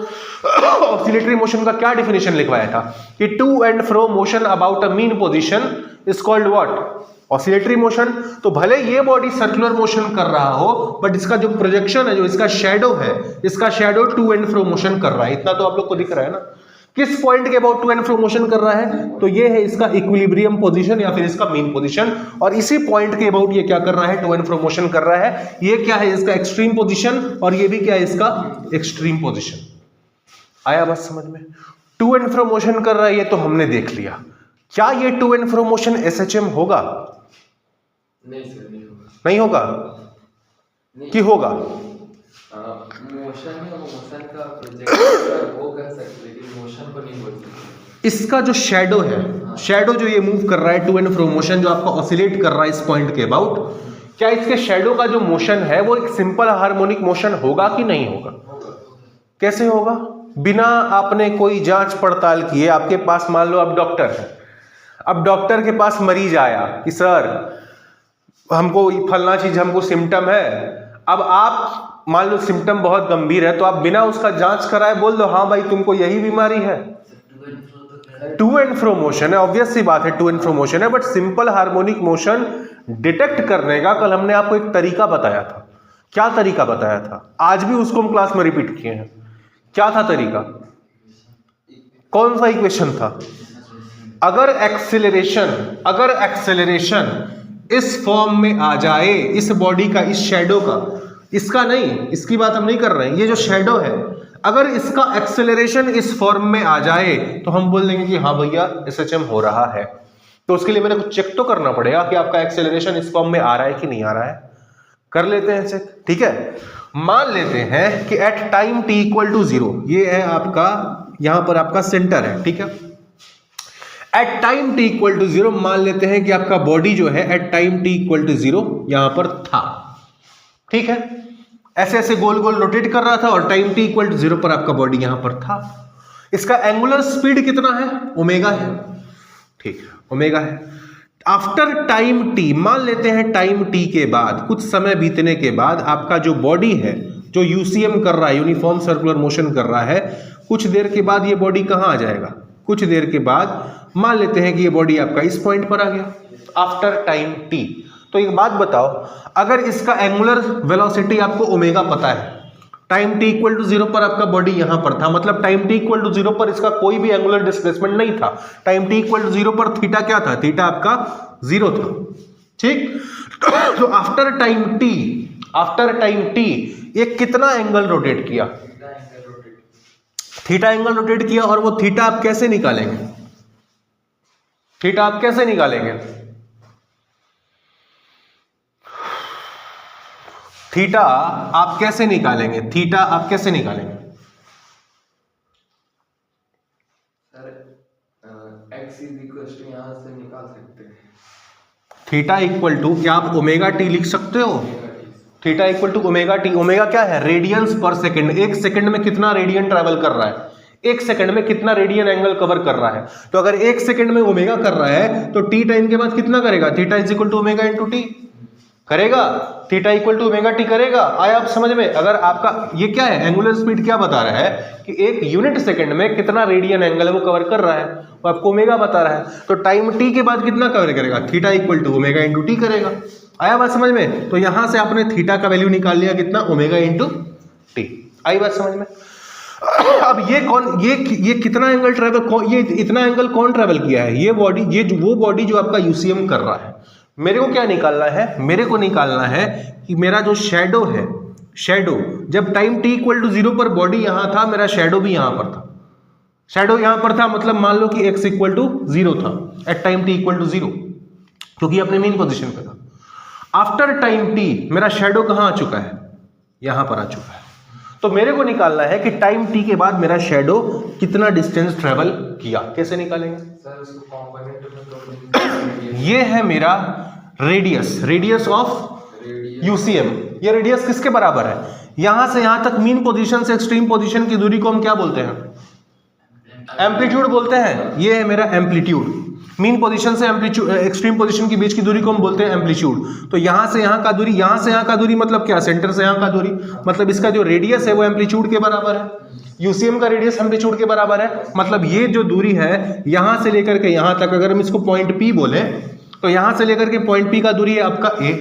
Speaker 1: ऑसिलेटरी मोशन का क्या डिफिनेशन लिखवाया था कि to and fro motion about a mean position is called what? Oscillatory motion. तो भले ये बॉडी सर्कुलर मोशन कर रहा हो, बट इसका जो प्रोजेक्शन है, जो इसका शेडो है, इसका shadow to and fro motion कर रहा है। इतना तो आप लोग को दिख रहा है ना? किस पॉइंट के about to and fro motion कर रहा है? तो ये है इसका इक्विलिब्रियम पोजीशन या फिर इसका मीन पोजीशन, और इसी पॉइंट के अबाउट ये क्या कर रहा है? टू एंड फ्रो मोशन कर रहा है। ये क्या है? इसका एक्सट्रीम पोजीशन, और ये भी क्या है? इसका एक्सट्रीम पोजीशन। आया बात समझ में? टू एंड फ्रो मोशन कर रहा है, ये तो हमने देख लिया। क्या ये to and fro motion SHM होगा?
Speaker 2: नहीं सर, नहीं होगा।
Speaker 1: नहीं होगा कि होगा?
Speaker 2: मोशन का प्रोजेक्ट वो कर सकते, लेकिन मोशन को नहीं बोल सकते।
Speaker 1: इसका जो शेडो है, शेडो जो ये मूव कर रहा है टू एंड फ्रो मोशन, जो आपका ऑसिलेट कर रहा है इस पॉइंट के अबाउट, क्या इसके शेडो का जो मोशन है वो एक सिंपल हार्मोनिक मोशन होगा कि नहीं होगा? कैसे होगा? बिना आपने कोई जांच पड़ताल किए, आपके पास मान लो आप डॉक्टर हैं, अब डॉक्टर के पास मरीज आया कि सर हमको फलना चीज, हमको सिम्टम है। अब आप मान लो सिम्टम बहुत गंभीर है, तो आप बिना उसका जांच कराए बोल दो हाँ भाई तुमको यही बीमारी है। टू एंड फ्रो मोशन है, ऑब्वियस सी बात है, टू एंड फ्रो मोशन है, but simple harmonic motion detect करने का कल हमने आपको एक तरीका बताया था। क्या तरीका बताया था? आज भी उसको हम क्लास में रिपीट किए हैं। क्या था तरीका? कौन सा इक्वेशन था? अगर एक्सेलरेशन इस फॉर्म में आ जाए, इस बॉडी का, इस शैडो का, इसका नहीं, इसकी बात हम नहीं कर रहे हैं, ये जो शैडो है, अगर इसका एक्सेलरेशन इस फॉर्म में आ जाए तो हम बोल देंगे कि हाँ भैया एसएचएम हो रहा है। तो उसके लिए मेरे को चेक तो करना पड़ेगा कि आपका एक्सेलरेशन इस फॉर्म में आ रहा है कि नहीं आ रहा है। कर लेते हैं चेक, ठीक है। मान लेते हैं कि at time t equal to 0, ये है आपका, यहां पर आपका सेंटर है, ठीक है। At time t equal to 0 मान लेते हैं कि आपका बॉडी जो है at time t equal to 0 यहां पर था, ठीक है। ऐसे ऐसे गोल गोल रोटेट कर रहा था और टाइम t इक्वल टू 0 पर आपका बॉडी यहां पर था। इसका एंगुलर स्पीड कितना है? ओमेगा है, ठीक है, ओमेगा है। आफ्टर टाइम t, मान लेते हैं टाइम t के बाद, कुछ समय बीतने के बाद आपका जो बॉडी है, जो यूसीएम कर रहा है, यूनिफॉर्म सर्कुलर मोशन कर रहा है, कुछ देर के बाद ये बॉडी कहां आ जाएगा? कुछ देर के बाद मान लेते हैं कि ये बॉडी आपका इस पॉइंट पर आ गया आफ्टर टाइम t। तो एक बात बताओ, अगर इसका एंगुलर वेलोसिटी आपको ओमेगा पता है, टाइम t इक्वल टू 0 पर आपका बॉडी यहां पर था, मतलब टाइम t इक्वल टू 0 पर इसका कोई भी एंगुलर डिस्प्लेसमेंट नहीं था। टाइम t इक्वल टू 0 पर थीटा क्या था? थीटा आपका 0 था, ठीक। तो आफ्टर टाइम t ये कितना एंगल रोटेट किया? थीटा एंगल रोटेट किया। और वो थीटा आप कैसे निकालेंगे? थीटा आप कैसे निकालेंगे? थीटा आप कैसे निकालेंगे? थीटा आप कैसे निकालेंगे?
Speaker 2: Sir x is equal to यहां से निकाल सकते हैं।
Speaker 1: थीटा इक्वल टू, क्या आप ओमेगा टी लिख सकते हो? Theta equal to omega t. Omega क्या है? रेडियंस पर सेकंड। एक सेकंड में कितना रेडियन ट्रैवल कर रहा है? एक सेकंड में कितना रेडियन एंगल कवर कर रहा है? तो अगर एक सेकंड में ओमेगा कर रहा है तो टी टाइम के बाद कितना करेगा? Theta is equal to omega into T करेगा। Theta equal to omega T करेगा। आया आप समझ में? अगर आपका ये क्या है, एंगुलर स्पीड क्या बता रहा है कि एक यूनिट सेकंड में कितना रेडियन एंगल है वो कवर कर रहा है, वो आपको ओमेगा बता रहा है। तो टाइम टी के बाद कितना कवर करेगा? Theta equal to omega into T करेगा। आया बात समझ में? तो यहां से आपने थीटा का वैल्यू निकाल लिया कितना? Omega into T. आई बात समझ में? अब ये कौन, ये कितना एंगल ट्रेवल, ये इतना एंगल कौन ट्रेवल किया है? ये बॉडी, ये वो बॉडी जो आपका यूसीएम कर रहा है। मेरे को क्या निकालना है? मेरे को निकालना है कि मेरा जो शैडो है, शैडो जब टाइम t इक्वल टू 0 पर बॉडी यहां था, मेरा शैडो भी यहां पर था। शैडो यहां पर था मतलब मान लो कि x इक्वल टू 0 था at time t equal to 0, क्योंकि अपने मेन पोजीशन पे था। आफ्टर टाइम t मेरा शैडो कहां आ चुका है? यहां पर आ चुका है। तो मेरे को निकालना है कि टाइम t के बाद मेरा शैडो कितना डिस्टेंस ट्रेवल किया। कैसे निकालेंगे?
Speaker 2: सर उसको कंपोनेंट में तो
Speaker 1: ये है मेरा रेडियस, रेडियस ऑफ यूसीएम। ये रेडियस किसके बराबर है? यहां से यहां तक मीन पोजीशन से एक्सट्रीम पोजीशन की दूरी को हम क्या बोलते हैं? एम्पलीट्यूड बोलते हैं। ये है मेरा एम्पलीट्यूड। मीन पोजीशन से एक्सट्रीम पोजीशन के बीच की दूरी को हम बोलते हैं एम्पलीट्यूड। तो यहां से यहां का दूरी, यहां से यहां का दूरी मतलब क्या? सेंटर से यहां का दूरी, मतलब इसका जो रेडियस है वो एम्पलीट्यूड के बराबर है। यूसीएम का रेडियस एम्पलीट्यूड के बराबर है। मतलब ये जो दूरी है यहां से लेकर के यहां तक, अगर हम इसको पॉइंट P बोले तो यहां से लेकर के पॉइंट P का दूरी है आपका A।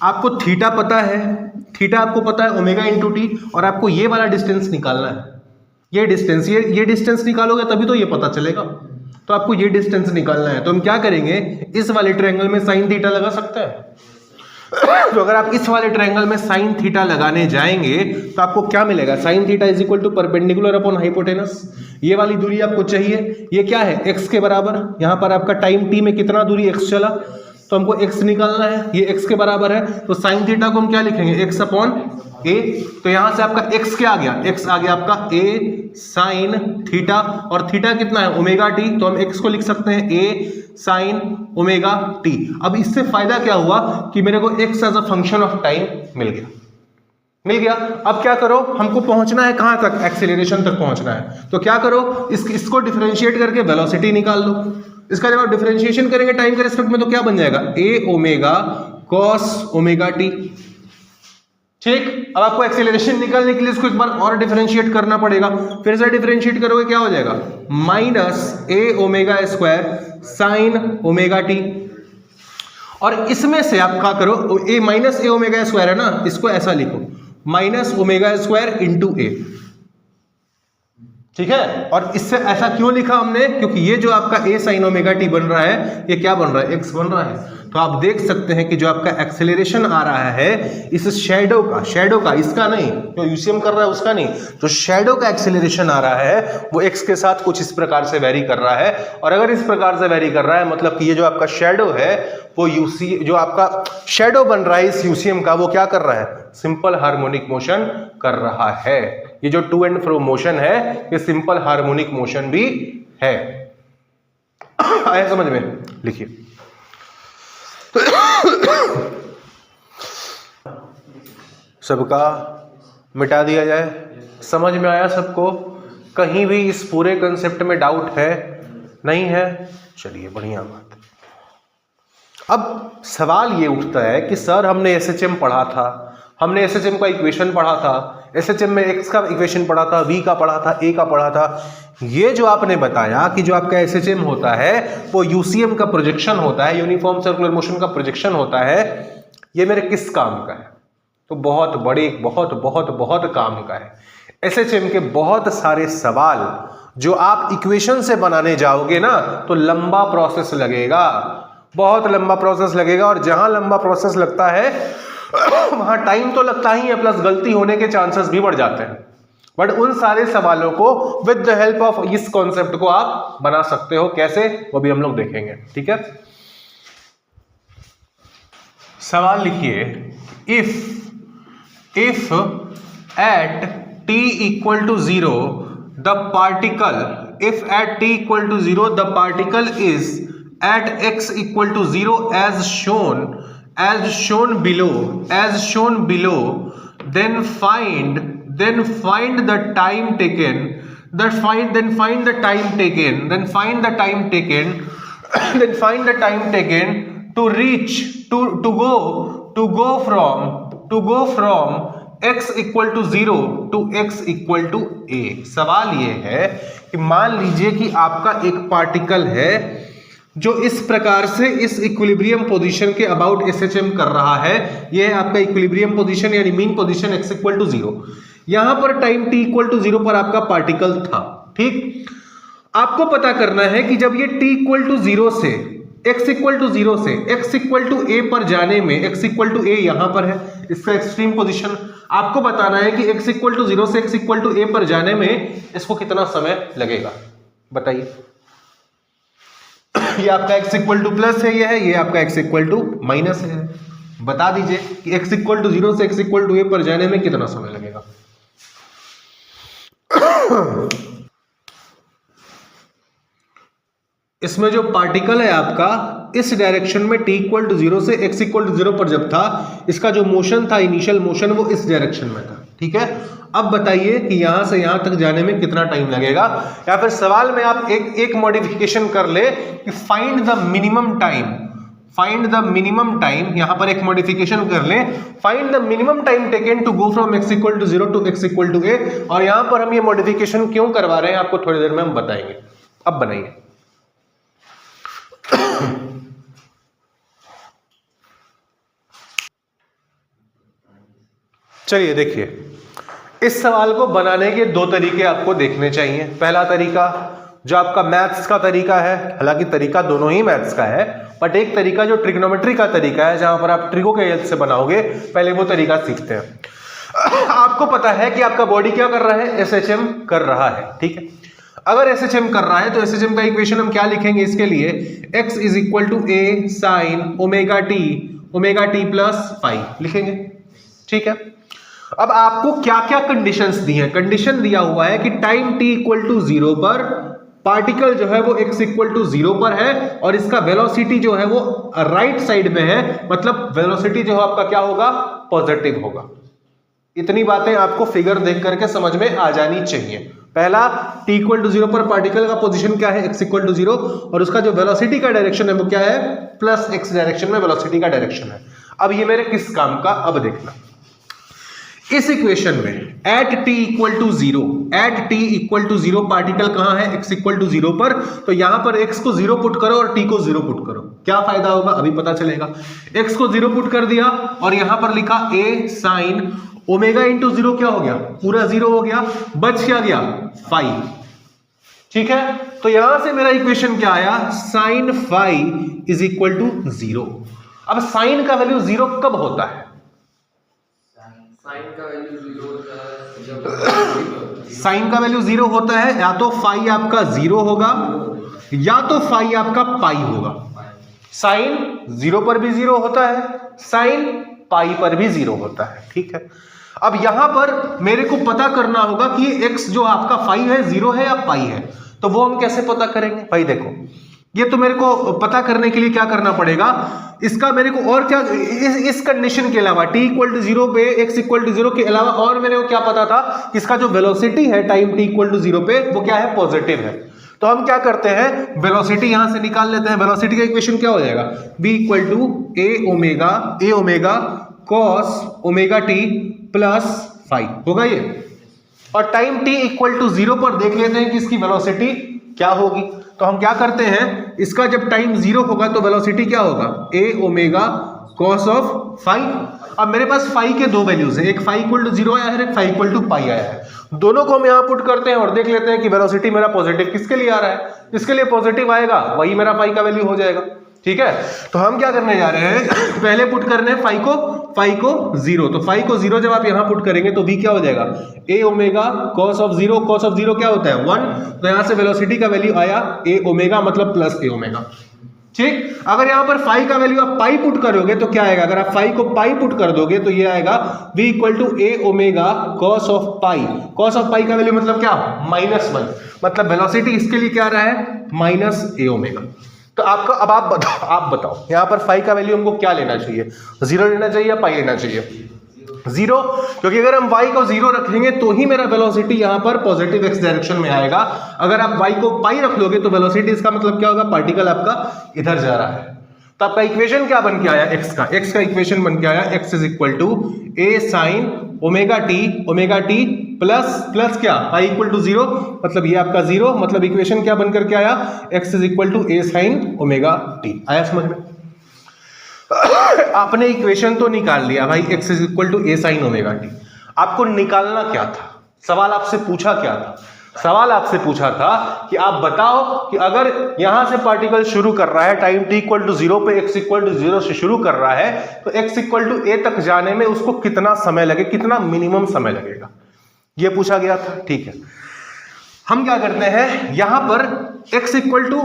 Speaker 1: आपको थीटा पता है, थीटा आपको पता है ओमेगा इंटू टी, और आपको ये वाला डिस्टेंस निकालना है। ये डिस्टेंस, ये डिस्टेंस निकालोगे तभी तो ये पता चलेगा। तो आपको ये डिस्टेंस निकालना है। तो हम क्या करेंगे? इस वाले ट्रायंगल में साइन थीटा लगा सकते हैं। तो अगर आप इस वाले ट्रायंगल में साइन थीटा लगाने जाएंगे तो आपको क्या मिलेगा? Sine theta is equal to perpendicular upon hypotenuse. ये वाली दूरी आपको चाहिए। ये क्या है? x के बराबर। यहां पर आपका टाइम t में कितना दूरी x चला, तो हमको x निकालना है। ये x के बराबर है, तो साइन थीटा को हम क्या लिखेंगे? x upon a। तो यहां से आपका x क्या आ गया? x आ गया आपका a साइन थीटा, और थीटा कितना है? Omega t। तो हम x को लिख सकते हैं a साइन ओमेगा t। अब इससे फायदा क्या हुआ कि मेरे को x as a function of time मिल गया, मिल गया। अब क्या करो? हमको पहुंचना है कहां तक? एक्सेलरेशन तक पहुंचना है। तो क्या करो? इसको डिफरेंशिएट करके वेलोसिटी निकाल लो। इसका जब आप डिफरेंशिएशन करेंगे टाइम के रिस्पेक्ट में तो क्या बन जाएगा? a omega cos omega T. ठीक। अब आपको एक्सेलरेशन निकालने के लिए इसको एक बार और डिफरेंशिएट करना पड़ेगा। फिर से डिफरेंशिएट करोगे क्या हो जाएगा? Minus a omega square sine omega T. और इसमें से आप क्या करो? a minus a omega square है ना, इसको ऐसा लिखो minus omega square into a। ठीक है। और इससे ऐसा क्यों लिखा हमने, क्योंकि ये जो आपका a sin ओमेगा टी बन रहा है ये क्या बन रहा है, x बन रहा है। तो आप देख सकते हैं कि जो आपका एक्सेलरेशन आ रहा है इस शैडो का इसका नहीं, जो यूसीएम कर रहा है उसका नहीं, जो शैडो का एक्सेलरेशन आ रहा है वो x के साथ कुछ इस प्रकार से वेरी कर रहा है। और अगर इस प्रकार से वेरी कर रहा है मतलब कि ये जो आपका शैडो है वो जो आपका शैडो बन रहा है इस यूसीएम का, वो क्या कर रहा है, सिंपल हार्मोनिक मोशन कर रहा है। ये जो टू एंड फ्रो मोशन है ये सिंपल हार्मोनिक मोशन भी है। आया समझ में, लिखिए। सबका मिटा दिया जाए, समझ में आया सबको, कहीं भी इस पूरे कंसेप्ट में डाउट है, नहीं है, चलिए बढ़िया बात। अब सवाल ये उठता है कि सर हमने एसएचएम पढ़ा था, हमने एसएचएम का इक्वेशन पढ़ा था, एसएचएम में एक्स का इक्वेशन पढ़ा था, वी का पढ़ा था, ए का पढ़ा था, ये जो आपने बताया कि जो आपका एसएचएम होता है वो यूसीएम का प्रोजेक्शन होता है, यूनिफॉर्म सर्कुलर मोशन का प्रोजेक्शन होता है, ये मेरे किस काम का है, तो बहुत बड़े बहुत काम का है। एसएचएम के बहुत सारे सवाल जो आप इक्वेशन से बनाने जाओगे ना तो लंबा प्रोसेस लगेगा, बहुत लंबा प्रोसेस लगेगा, और जहां लंबा प्रोसेस लगता है वहां टाइम तो लगता ही है, प्लस गलती होने के चांसेस भी बढ़ जाते हैं। बट उन सारे सवालों को विद द हेल्प ऑफ इस कॉन्सेप्ट को आप बना सकते हो, कैसे वो भी हम लोग देखेंगे, ठीक है। सवाल लिखिए, if at t equal to 0 the particle, if at t equal to 0 the particle is at x equal to 0 as shown below, then find the time taken, then find the time taken to reach to go from x equal to 0 to x equal to a। सवाल ये है कि मान लीजिए कि आपका एक particle है जो इस प्रकार से इस इक्विलिब्रियम पोजीशन के अबाउट एसएचएम कर रहा है, ये है आपका इक्विलिब्रियम पोजीशन यानी mean position x equal to 0। यहां पर टाइम t इक्वल टू 0 पर आपका पार्टिकल था, ठीक। आपको पता करना है कि जब ये t इक्वल टू 0 से x इक्वल टू 0 से x इक्वल टू a पर जाने में, x इक्वल टू a यहां पर है इसका एक्सट्रीम पोजीशन, आपको बताना है कि x इक्वल टू 0 से x इक्वल टू a पर जाने में इसको कितना समय लगेगा, बताइए। ये आपका x इक्वल टू प्लस है, ये आपका x इक्वल टू माइनस है, बता दीजिए कि x इक्वल टू 0 से x इक्वल टू a पर जाने में कितना समय लगेगा। इसमें जो पार्टिकल है आपका इस डायरेक्शन में t इक्वल टू 0 से x इक्वल टू 0 पर जब था, इसका जो मोशन था इनिशियल मोशन वो इस डायरेक्शन में था, ठीक है। अब बताइए कि यहां से यहां तक जाने में कितना टाइम लगेगा, या फिर सवाल में आप एक मॉडिफिकेशन कर ले कि फाइंड द मिनिमम टाइम, यहां पर एक मॉडिफिकेशन कर ले, find the minimum time taken to go from x equal to 0 to x equal to a। और यहां पर हम ये मॉडिफिकेशन क्यों करवा रहे हैं आपको थोड़ी देर में हम बताएंगे। अब बनाइए, चलिए देखिए, इस सवाल को बनाने के दो तरीके आपको देखने चाहिए। पहला तरीका जो आपका मैथ्स का तरीका है, हालांकि तरीका दोनों ही मैथ्स का है, बट एक तरीका जो ट्रिग्नोमेट्री का तरीका है जहां पर आप ट्रिगो के हेल्प से बनाओगे, पहले वो तरीका सीखते हैं। आपको पता है कि आपका बॉडी क्या कर रहा है, एसएचएम कर रहा है, ठीक है। अगर एसएचएम कर रहा है तो एसएचएम का इक्वेशन हम क्या लिखेंगे इसके लिए, x is equal to a sine omega T plus five लिखेंगे, ठीक है। अब आपको क्या क्या कंडीशंस दी हैं, कंडीशन दिया हुआ है कि टाइम t इक्वल टू 0 पर पार्टिकल जो है वो x इक्वल टू 0 पर है और इसका वेलोसिटी जो है वो राइट साइड में है, मतलब वेलोसिटी जो है आपका क्या होगा, पॉजिटिव होगा। इतनी बातें आपको फिगर देख करके समझ में आ जानी चाहिए। पहला, t इक्वल टू 0 पर पार्टिकल का पोजीशन क्या है, x इक्वल टू 0, और उसका जो वेलोसिटी का डायरेक्शन है वो क्या है, प्लस x डायरेक्शन में वेलोसिटी का डायरेक्शन है। अब ये मेरे किस काम का, अब देखना इस इक्वेशन में at t equal to 0 particle कहां है, x इक्वल टू 0 पर, तो यहां पर x को 0 पुट करो और t को 0 पुट करो, क्या फायदा होगा अभी पता चलेगा। x को 0 पुट कर दिया और यहां पर लिखा a साइन ओमेगा इंटू 0 क्या हो गया, पूरा 0 हो गया, बच क्या गया 5, ठीक है, तो यहां से मेरा इक्वेशन क्या आया, sine phi is equal to 0। अब साइन का वैल्यू 0 कब होता है?
Speaker 2: साइन का वैल्यू 0 होता है जब
Speaker 1: साइन का वैल्यू 0 होता है या तो फाई आपका 0 होगा या तो फाई आपका पाई होगा। साइन 0 पर भी 0 होता है, साइन पाई पर भी 0 होता है। ठीक है, अब यहां पर मेरे को पता करना होगा कि x जो आपका फाई है 0 है या पाई है, तो वो हम कैसे पता करेंगे भाई? देखो, ये तो मेरे को पता करने के लिए क्या करना पड़ेगा, इसका मेरे को और क्या, इस कंडीशन के अलावा t इक्वल टू 0 पे x इक्वल टू 0 के अलावा और मेरे को क्या पता था, इसका जो वेलोसिटी है टाइम t इक्वल टू 0 पे वो क्या है, पॉजिटिव है। तो हम क्या करते हैं, वेलोसिटी यहां से निकाल लेते हैं। वेलोसिटी का इक्वेशन क्या हो जाएगा, v equal to a omega cos omega t plus phi होगा ये, और टाइम t इक्वल टू 0 पर देख लेते हैं कि इसकी वेलोसिटी क्या होगी। तो हम क्या करते हैं, इसका जब टाइम 0 होगा तो वेलोसिटी क्या होगा, a omega cos of phi. अब मेरे पास फाई के दो वैल्यूज है, एक फाई इक्वल टू 0 आया है, एक फाई इक्वल टू पाई आया है। दोनों को हम यहां पुट करते हैं और देख लेते हैं कि वेलोसिटी मेरा पॉजिटिव किसके लिए आ रहा है, जिसके लिए पॉजिटिव आएगा वही मेरा फाई का वैल्यू हो जाएगा। ठीक है, तो हम क्या करने जा रहे हैं, पहले पुट करने हैं फाई को 0। तो फाई को 0 जब आप यहां पुट करेंगे तो भी क्या हो जाएगा, a omega cos of 0, cos of 0 क्या होता है 1, तो यहां से वेलोसिटी का वैल्यू आया a ओमेगा मतलब प्लस a ओमेगा। ठीक, अगर यहां पर फाई का वैल्यू आप पाई पुट करोगे तो क्या आएगा, अगर आप फाई को पाई पुट कर दोगे तो ये आएगा v equal to a omega cos of pi. Cos of pi का वैल्यू मतलब क्या, -1, मतलब वेलोसिटी इसके लिए क्या आ रहा है, -a ओमेगा। तो आपका, अब आप बताओ यहां पर फाई का वैल्यू हमको क्या लेना चाहिए, 0 लेना चाहिए या पाई लेना चाहिए, 0, क्योंकि अगर हम y को 0 रखेंगे तो ही मेरा वेलोसिटी यहां पर पॉजिटिव x डायरेक्शन में आएगा। अगर आप y को पाई रख लोगे तो वेलोसिटी, इसका मतलब क्या होगा, पार्टिकल आपका इधर जा रहा है। तो आपका इक्वेशन क्या बन के आया, x का इक्वेशन बन के आया x is equal to a sine omega T plus क्या, फाई इक्वल टू 0, मतलब ये आपका 0, मतलब इक्वेशन क्या बनकर के आया, x is equal to a sine omega t. आया समझ में? आपने इक्वेशन तो निकाल लिया भाई, x is equal to a sine omega t. आपको निकालना क्या था, सवाल आपसे पूछा क्या था, सवाल आपसे पूछा था कि आप बताओ कि अगर यहां से पार्टिकल शुरू कर रहा है टाइम t इक्वल टू 0 पे, x इक्वल टू 0 से शुरू कर रहा है, तो x इक्वल टू a तक जाने में उसको कितना समय लगे, कितना मिनिमम समय लगेगा, ये पूछा गया था। ठीक है, हम क्या करते हैं, यहां पर x equal to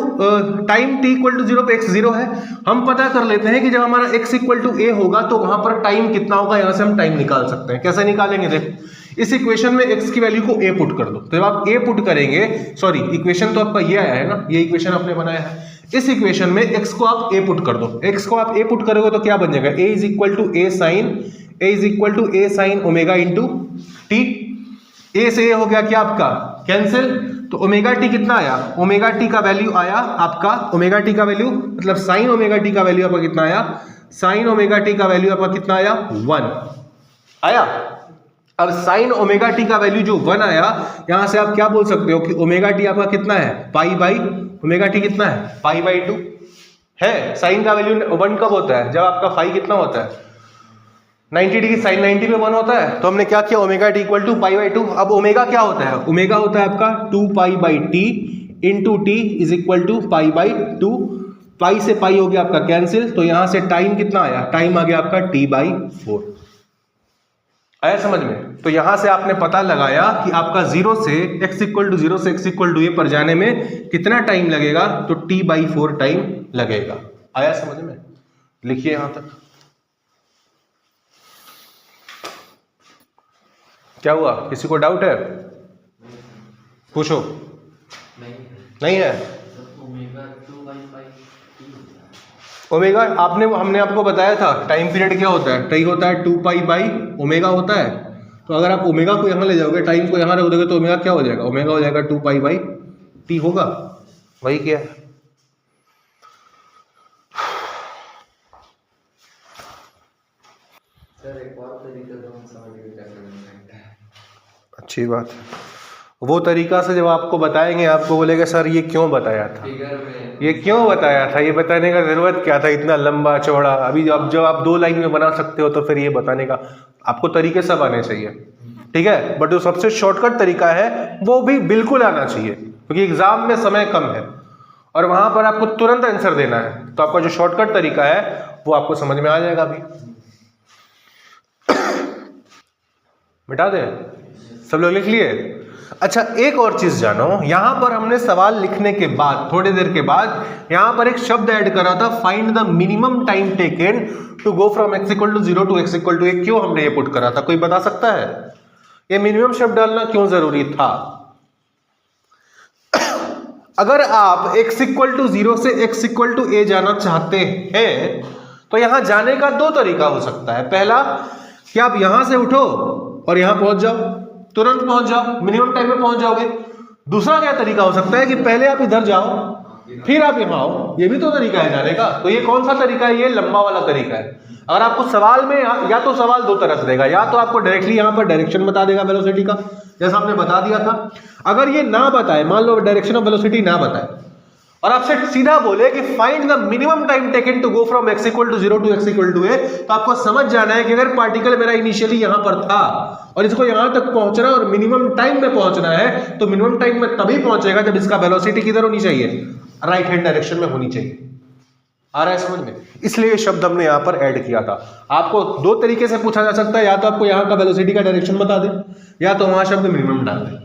Speaker 1: time t equal to 0 पे x 0 है, हम पता कर लेते हैं कि जब हमारा x इक्वल टू a होगा तो वहां पर टाइम कितना होगा, यहां से हम टाइम निकाल सकते हैं। कैसे निकालेंगे, देखो इस इक्वेशन में x की वैल्यू को a पुट कर दो, तो जब आप a पुट करेंगे, सॉरी इक्वेशन तो आपका ये आया है ना, ये इक्वेशन आपने बनाया है, इस इक्वेशन में x को आप a पुट कर दो, x को आप a पुट करोगे तो क्या बन जाएगा, a is equal to a sine omega into t। a से a हो गया क्या आपका कैंसिल, तो ओमेगा टी कितना आया, ओमेगा टी का वैल्यू आया आपका, ओमेगा टी का वैल्यू मतलब साइन ओमेगा टी का वैल्यू आपका कितना आया, साइन ओमेगा टी का वैल्यू आपका कितना आया, 1 आया। अब साइन ओमेगा टी का वैल्यू जो 1 आया, यहां से आप क्या बोल सकते हो कि ओमेगा टी आपका कितना है, पाई बाई, ओमेगा टी कितना है, पाई बाई 2 है। साइन का वैल्यू 1 कब होता है, जब आपका फाई कितना होता है, 90 डिग्री, साइन 90 में 1 होता है। तो हमने क्या किया, omega t equal to pi by 2। अब ओमेगा क्या होता है, ओमेगा होता है आपका 2 pi by T into t is equal to pi by 2। Pi से पाई हो गया आपका कैंसिल, तो यहां से टाइम कितना आया, टाइम आ गया आपका t बाई 4। आया समझ में? तो यहां से आपने पता लगाया कि आपका 0 से x इक्वल टू 0 से x इक्वल टू a पर जाने में कितना टाइम लगेगा, तो t बाई 4 टाइम लगेगा। आया समझ में? लिखिए यहां तक। क्या हुआ, किसी को डाउट है, पूछो। नहीं है, ओमेगा हमने आपको बताया था टाइम पीरियड क्या होता है, टाइम होता है 2 पाई बाई ओमेगा होता है। तो अगर आप ओमेगा को यहाँ ले जाओगे, टाइम को यहाँ रख दोगे, तो ओमेगा क्या हो जाएगा, ओमेगा हो जाएगा 2 पाई बाई टी होगा, वही क्या है। अच्छी बात है, वो तरीका से जब आपको बताएंगे आपको बोलेगा सर ये क्यों बताया था, ये क्यों बताया था, ये बताने का जरूरत क्या था, इतना लंबा चौड़ा। अभी जब आप 2 लाइन में बना सकते हो तो फिर ये बताने का आपको तरीके सब आने चाहिए, ठीक है। बट जो सबसे शॉर्टकट तरीका है वो भी बिल्कुल आना चाहिए, क्योंकि एग्जाम में समय कम है और वहां पर आपको तुरंत आंसर देना है, तो आपका जो शॉर्टकट तरीका है वो आपको समझ में आ जाएगा अभी। मिटा दे, सब लोग लिख लिए? अच्छा, एक और चीज जानो, यहां पर हमने सवाल लिखने के बाद थोड़ी देर के बाद यहां पर एक शब्द ऐड करा था, find the minimum time taken to go from x equal to 0 to x equal to a। क्यों हमने ये पुट करा था, कोई बता सकता है? ये मिनिमम शब्द डालना क्यों जरूरी था? अगर आप x इक्वल टू 0 से x इक्वल टू a जाना चाहते हैं तो यहां जाने का दो तरीका हो सकता है। पहला कि आप यहां से उठो और यहां पहुंच जाओ, तुरंत पहुंच जाओ, मिनिमम टाइम में पहुंच जाओगे। दूसरा क्या तरीका हो सकता है कि पहले आप इधर जाओ फिर आप यहां आओ, ये भी तो तरीका है जाने का। तो ये कौन सा तरीका है? ये लंबा वाला तरीका है। अगर आपको सवाल में या तो सवाल दो तरह से देगा, या तो आपको डायरेक्टली यहां पर डायरेक्शन बता देगा वेलोसिटी का, जैसा आपने बता दिया था। अगर ये ना बताए, मान लो डायरेक्शन ऑफ वेलोसिटी ना बताए और आपसे सीधा बोले कि find the minimum time taken to go from x equal to 0 to x equal to a, तो आपको समझ जाना है कि अगर पार्टिकल मेरा इनिशियली यहां पर था और इसको यहां तक पहुंचना और मिनिमम टाइम में पहुंचना है, तो मिनिमम टाइम में तभी पहुंचेगा जब इसका वेलोसिटी किधर होनी चाहिए? राइट हैंड डायरेक्शन में होनी चाहिए। आ रहा है समझ में? इसलिए ये शब्द हमने यहां पर ऐड किया था। आपको दो तरीके से पूछा जा सकता है, या तो आपको यहां का वेलोसिटी का डायरेक्शन बता दे, या तो वहां शब्द मिनिमम डाल दे।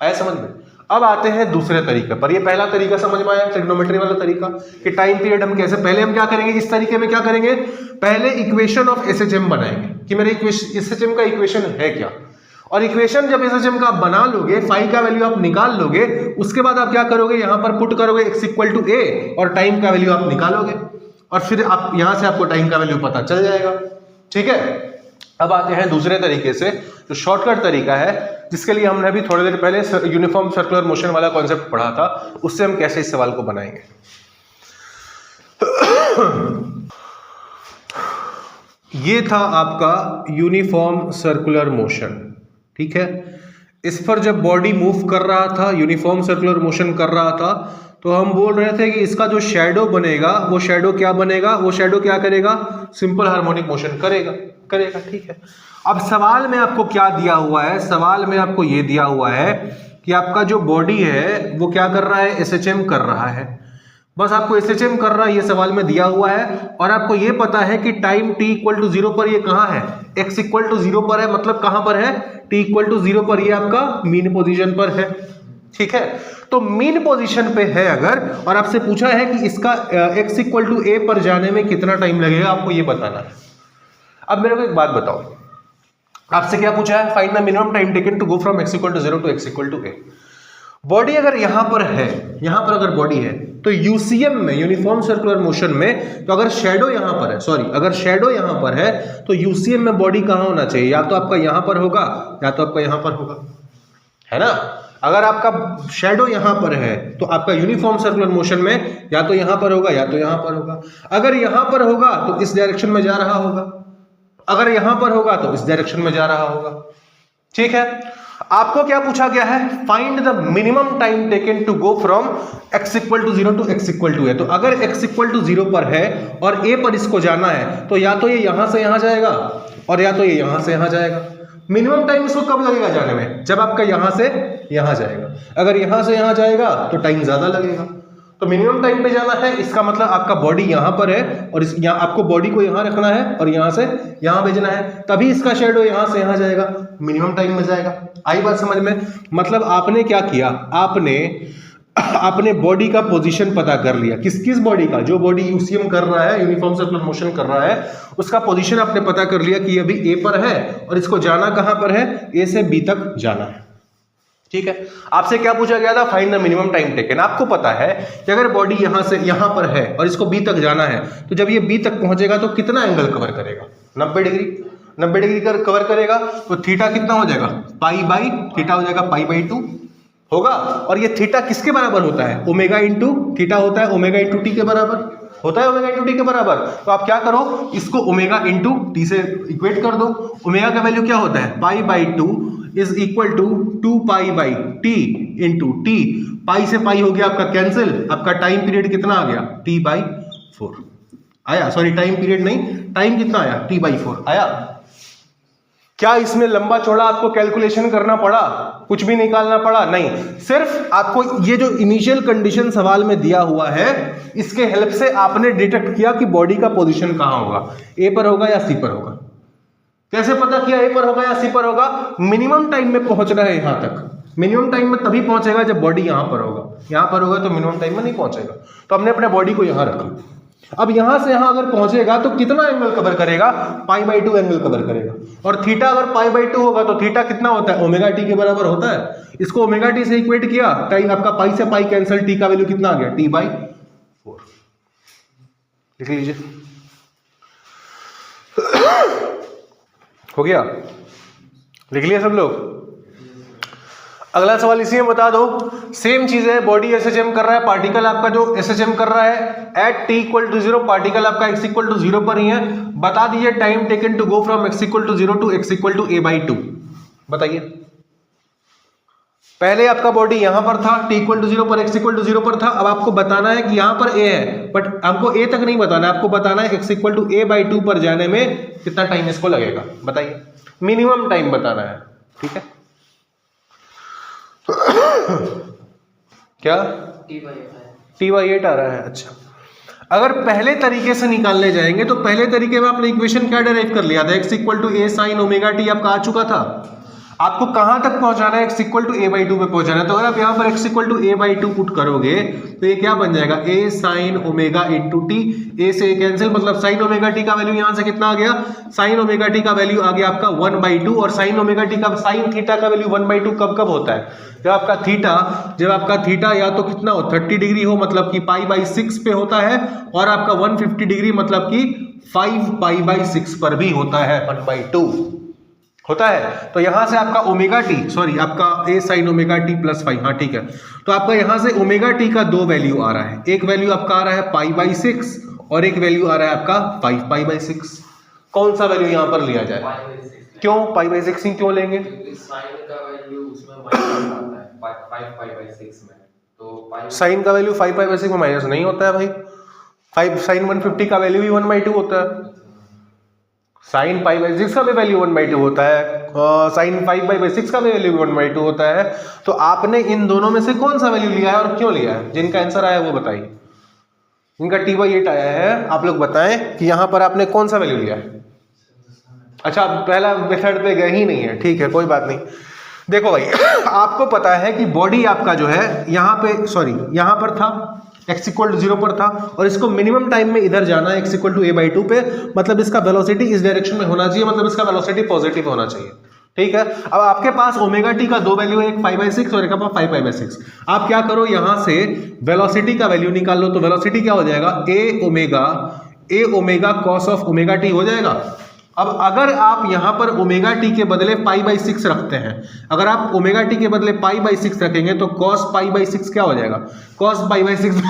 Speaker 1: आया समझ में? अब आते हैं दूसरे तरीके पर। ये पहला तरीका समझ में आया, ट्रिग्नोमेट्री वाला तरीका, कि टाइम पीरियड हम कैसे, पहले हम क्या करेंगे इस तरीके में, क्या करेंगे? पहले इक्वेशन ऑफ एसएचएम बनाएंगे कि मेरे एसएचएम का इक्वेशन है क्या, और इक्वेशन जब एसएचएम का आप बना लोगे, फाई का वैल्यू आप निकाल लोगे, उसके बाद आप क्या करोगे? यहां पर पुट करोगे x इक्वल टू a और टाइम का वैल्यू आप निकालोगे, और फिर आप यहां से आपको टाइम का वैल्यू पता चल जाएगा। ठीक है, अब आते हैं दूसरे तरीके से, जो शॉर्टकट तरीका है, जिसके लिए हमने अभी थोड़ी देर पहले यूनिफॉर्म सर्कुलर मोशन वाला कॉन्सेप्ट पढ़ा था। उससे हम कैसे इस सवाल को बनाएंगे। ये था आपका यूनिफॉर्म सर्कुलर मोशन। ठीक है, इस पर जब बॉडी मूव कर रहा था, यूनिफॉर्म सर्कुलर मोशन कर रहा था, तो हम बोल रहे थे कि इसका जो शैडो बनेगा, वो शैडो क्या बनेगा? वो शैडो क्या करेगा? सिंपल हार्मोनिक मोशन करेगा। ठीक है, अब सवाल में आपको क्या दिया हुआ है? सवाल में आपको ये दिया हुआ है कि आपका जो बॉडी है वो क्या कर रहा है? एसएचएम कर रहा है। बस आपको एसएचएम कर रहा है, ये सवाल में दिया हुआ है, और आपको ये पता है कि टाइम t इक्वल टू 0 पर ये कहाँ है? x इक्वल टू 0 पर है, मतलब कहाँ पर है? t इक्वल टू 0 पर ये आपका मीन पोजीशन पर है। ठीक है, तो मीन पोजीशन पे है अगर, और आपसे पूछा है कि इसका x इक्वल टू a पर जाने में कितना टाइम लगेगा, आपको ये बताना है। अब मेरे को एक बात बताओ, आपसे क्या पूछा है? Find the minimum time taken to go from x equal to 0 to x equal to a। Body अगर यहां पर है, यहां पर अगर बॉडी है, तो यूसीएम में, यूनिफॉर्म सर्कुलर मोशन में, तो अगर शैडो यहां पर है, अगर शैडो यहां पर है, तो यूसीएम में बॉडी कहां होना चाहिए? या तो आपका यहां पर होगा, या तो आपका यहां पर होगा, है ना? अगर आपका शैडो यहां पर है तो आपका यूनिफॉर्म सर्कुलर मोशन में या तो यहां पर होगा, या तो यहां पर होगा। अगर यहां पर होगा तो इस डायरेक्शन में जा रहा होगा, अगर यहां पर होगा तो इस डायरेक्शन में जा रहा होगा। ठीक है, आपको क्या पूछा गया है? Find the minimum time taken to go from x equal to 0 to x equal to a। तो अगर x इक्वल टू 0 पर है और a पर इसको जाना है, तो या तो ये यहां से यहां जाएगा, और या तो ये यहां से यहां जाएगा। मिनिमम टाइम इसको कब लगेगा जाने में? जब आपका यहां से यहां जाएगा। अगर यहां से यहां जाएगा तो टाइम ज्यादा लगेगा। तो मिनिमम टाइम पे जाना है, इसका मतलब आपका बॉडी यहां पर है, और इस यहाँ आपको बॉडी को यहां रखना है और यहां से यहां भेजना है, तभी इसका शेडो यहां से यहां जाएगा, मिनिमम टाइम में जाएगा। आई बात समझ में? मतलब आपने क्या किया? आपने बॉडी का पोजीशन पता कर लिया। किस बॉडी का? जो बॉडी यूसीएम कर रहा है, यूनिफॉर्म सर्कुलर मोशन कर रहा है, उसका पोजीशन आपने पता कर लिया कि अभी ए पर है और इसको जाना कहां पर है? ए से बी तक जाना है। ठीक है, आपसे क्या पूछा गया था? Find the minimum time taken. आपको पता है कि अगर बॉडी यहां से यहां पर है और इसको बी तक जाना है, तो जब ये बी तक पहुंचेगा तो कितना एंगल कवर करेगा? 90 डिग्री। 90 डिग्री कवर करेगा, तो थीटा कितना हो जाएगा? पाई बाई थीटा हो जाएगा, पाई बाई 2 होगा। और ये थीटा किसके बराबर होता है? ओमेगा इंटू थीटा होता है, ओमेगा इंटू टी के बराबर होता है, ओमेगा इंटू टी के बराबर। तो आप क्या करो, इसको ओमेगा इंटू टी से इक्वेट कर दो। ओमेगा का वैल्यू क्या होता है? Pi by 2 is equal to 2 pi by T into T. Pi से पाई हो गया आपका कैंसिल, आपका टाइम पीरियड कितना आ गया? टी बाई 4 आया। सॉरी, टाइम पीरियड नहीं, टाइम कितना आया? टी बाई 4 आया। क्या इसमें लंबा चौड़ा आपको कैलकुलेशन करना पड़ा, कुछ भी निकालना पड़ा? नहीं, सिर्फ आपको ये जो इनिशियल कंडीशन सवाल में दिया हुआ है इसके हेल्प से आपने डिटेक्ट किया कि बॉडी का पोजीशन कहां होगा, ए पर होगा या सी पर होगा। कैसे पता किया ए पर होगा या सी पर होगा? मिनिमम टाइम में पहुंचना है यहां तक। मिनिमम टाइम में तभी पहुंचेगा जब बॉडी यहां पर होगा, यहां पर होगा तो मिनिमम टाइम में नहीं पहुंचेगा। तो हमने अपने बॉडी को यहां रखा। अब यहां से यहां अगर पहुंचेगा तो कितना एंगल कवर करेगा? π/2 एंगल कवर करेगा। और थीटा अगर π/2 होगा तो थीटा कितना होता है? ओमेगा टी के बराबर होता है। इसको ओमेगा टी से इक्वेट किया, टाइम आपका पाई से पाई कैंसिल, टी का वैल्यू कितना आ गया? t/4। लिख लीजिए, हो गया? लिख लिया सब लोग? अगला सवाल इसी में बता दो, सेम चीज है, बॉडी एसएचएम कर रहा है, पार्टिकल आपका जो एसएचएम कर रहा है at t equal to 0, particle आपका x इक्वल टू 0 पर ही है। बता दीजिए time taken to go from x equal to 0 to x equal to a/2। बताइए, पहले आपका बॉडी यहां पर था, t इक्वल टू 0 पर x इक्वल टू 0 पर था। अब आपको बताना है कि यहां पर a है, बट हमको a तक नहीं बताना है, आपको बताना है x इक्वल टू a/2 पर जाने में कितना टाइम इसको लगेगा। बताइए, मिनिमम टाइम बताना है, ठीक है? क्या t/8 आ रहा है? अच्छा, अगर पहले तरीके से निकालने जाएंगे तो पहले तरीके में आपने इक्वेशन क्या डेराइव कर लिया था? x equal to a sin omega t आपका आ चुका था। आपको कहां तक पहुंचाना है? x इक्वल टू a/2 पे पहुंचाना है। तो अगर आप यहां पर x equal to a/2 put करोगे तो ये क्या बन जाएगा? a sin omega into T, a से कैंसिल, मतलब sin ओमेगा t का वैल्यू यहां से कितना आ गया? sin ओमेगा t का वैल्यू आ गया आपका 1/2। और sin ओमेगा t का, sin थीटा का वैल्यू 1/2 कब कब होता है? जब आपका थीटा या तो कितना हो, 30 डिग्री हो, मतलब कि π/6 पे होता है, और आपका 150 डिग्री मतलब कि 5π/6 पर भी होता है, 1/2 होता है। तो यहां से आपका ओमेगा टी, सॉरी आपका a sin omega T plus 5, हाँ ठीक है। तो आपका यहां से ओमेगा टी का दो वैल्यू आ रहा है, एक वैल्यू आपका आ रहा है π/6 और एक वैल्यू आ रहा है आपका 5π/6। कौन सा वैल्यू यहां पर लिया जाए? क्यों π/6 ही क्यों लेंगे?
Speaker 2: साइन का वैल्यू उसमें माइनस आता है 5π/6 में, तो
Speaker 1: साइन का वैल्यू 5π/6 में माइनस नहीं होता है भाई। 5 sin 150 का वैल्यू भी 1/2 होता है, साइन π/6 का भी वैल्यू 1/2 होता है, साइन 5π/6 का भी वैल्यू 1/2 होता है। तो आपने इन दोनों में से कौन सा वैल्यू लिया है और क्यों लिया है? जिनका आंसर आया वो बताइए। इनका t/8 आया है, आप लोग बताएं कि यहां पर आपने कौन सा वैल्यू लिया है? अच्छा, पहला मेथड पे गए ही नहीं है, ठीक है, कोई बात नहीं। देखो भाई, आपको पता है कि बॉडी आपका जो है यहाँ पे, सॉरी यहाँ पर था, x इक्वल टू 0 पर था, और इसको मिनिमम टाइम में इधर जाना है x इक्वल टू a/2 पे, मतलब इसका वेलोसिटी इस डायरेक्शन में होना चाहिए, मतलब इसका वेलोसिटी पॉजिटिव होना चाहिए, ठीक है। अब आपके पास ओमेगा टी का दो वैल्यू है, एक 5/6 और एक आपका 5π/6। आप क्या करो, यहां से वेलोसिटी का वैल्यू निकाल लो। तो वेलोसिटी क्या हो जाएगा? a omega cos of omega T हो जाएगा। अब अगर आप यहां पर ओमेगा टी के बदले π/6 रखते हैं, अगर आप ओमेगा टी के बदले π/6 रखेंगे तो cos π/6 क्या हो जाएगा? cos π/6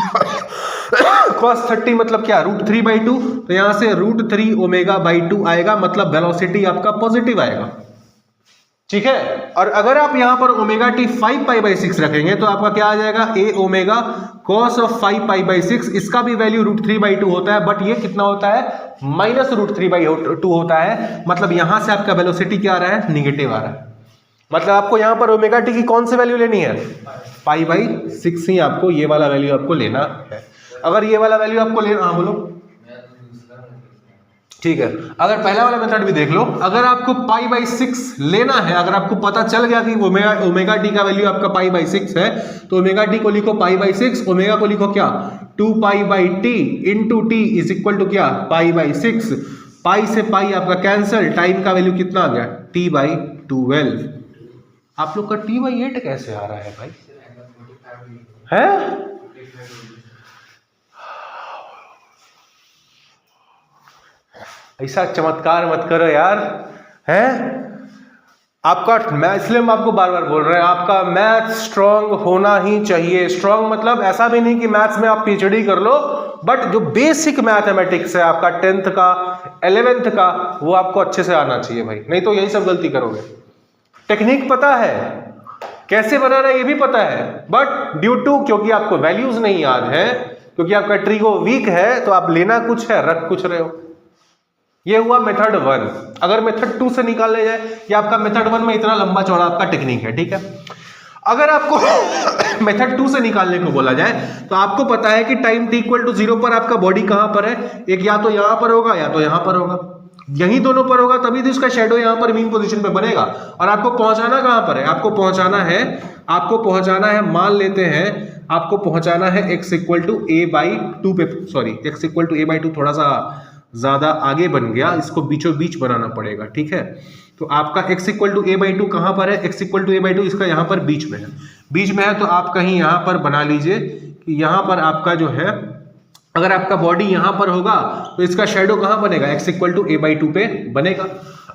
Speaker 1: cos 30 मतलब क्या? √3/2। तो यहां से √3 ओमेगा/2 आएगा, मतलब वेलोसिटी आपका पॉजिटिव आएगा, ठीक है। और अगर आप यहां पर ओमेगा टी 5π/6 रखेंगे तो आपका क्या आ जाएगा? a ओमेगा cos ऑफ 5π/6, इसका भी वैल्यू √3/2 होता है, बट ये कितना होता है? माइनस √3/2 होता है, मतलब यहां से आपका वेलोसिटी क्या आ रहा है? निगेटिव आ रहा है। मतलब आपको यहां पर ओमेगा टी की कौन सी वैल्यू लेनी है? π/6 ही आपको ये वाला वैल्यू आपको लेना है। अगर ये वाला वैल्यू आपको लेना, हाँ बोलो, ठीक है। अगर पहला वाला मेथड भी देख लो, अगर आपको π/6 लेना है, अगर आपको पता चल गया कि ओमेगा टी का वैल्यू आपका π/6 है, तो ओमेगा टी को लिखो π/6, ओमेगा को लिखो क्या? 2π/t into t is equal to क्या? π/6। पाई से पाई आपका कैंसिल, टाइम का वैल्यू कितना आ गया? t/12। आप लोग का t/8 कैसे आ रहा है भाई? है ऐसा चमत्कार मत करो यार, हैं? आपका मैथ, इसलिए हम आपको बार बार बोल रहे हैं, आपका मैथ स्ट्रांग होना ही चाहिए। स्ट्रांग मतलब ऐसा भी नहीं कि मैथ्स में आप पीएचडी कर लो, बट जो बेसिक मैथमेटिक्स है आपका 10th का 11th का, वो आपको अच्छे से आना चाहिए भाई, नहीं तो यही सब गलती करोगे। टेक्निक पता है, कैसे बनाना है ये भी पता है, बट ड्यू टू क्योंकि आपको वैल्यूज नहीं याद है, क्योंकि आपका ट्रिगो वीक है, तो आप लेना कुछ है, रख कुछ रहे हो। ये हुआ मेथड 1। अगर मेथड 2 से निकालने जाए, ये आपका मेथड 1 में इतना लंबा चौड़ा आपका टेक्निक है, ठीक है। अगर आपको मेथड 2 से निकालने को बोला जाए तो आपको पता है कि टाइम t इक्वल टू 0 पर आपका बॉडी कहां पर है, एक या तो यहां पर होगा या तो यहां पर होगा, यही दोनों पर होगा, तभी तो इसका शेडो यहां पर मीन पोजीशन पे बनेगा। और आपको पहुंचाना कहां पर है, आपको पहुंचाना है मान लेते हैं आपको पहुंचाना है x इक्वल टू a/2 पे, sorry x equal to a/2 थोड़ा सा ज्यादा आगे बन गया, इसको बीचों बीच बनाना पड़ेगा, ठीक है। तो आपका x इक्वल टू a/2 कहां पर है, x इक्वल टू a/2 इसका यहां पर बीच में है, तो आप कहीं यहां पर बना लीजिए कि यहां पर आपका जो है, अगर आपका बॉडी यहां पर होगा तो इसका शेडो कहां बनेगा, x इक्वल टू a/2 पे बनेगा।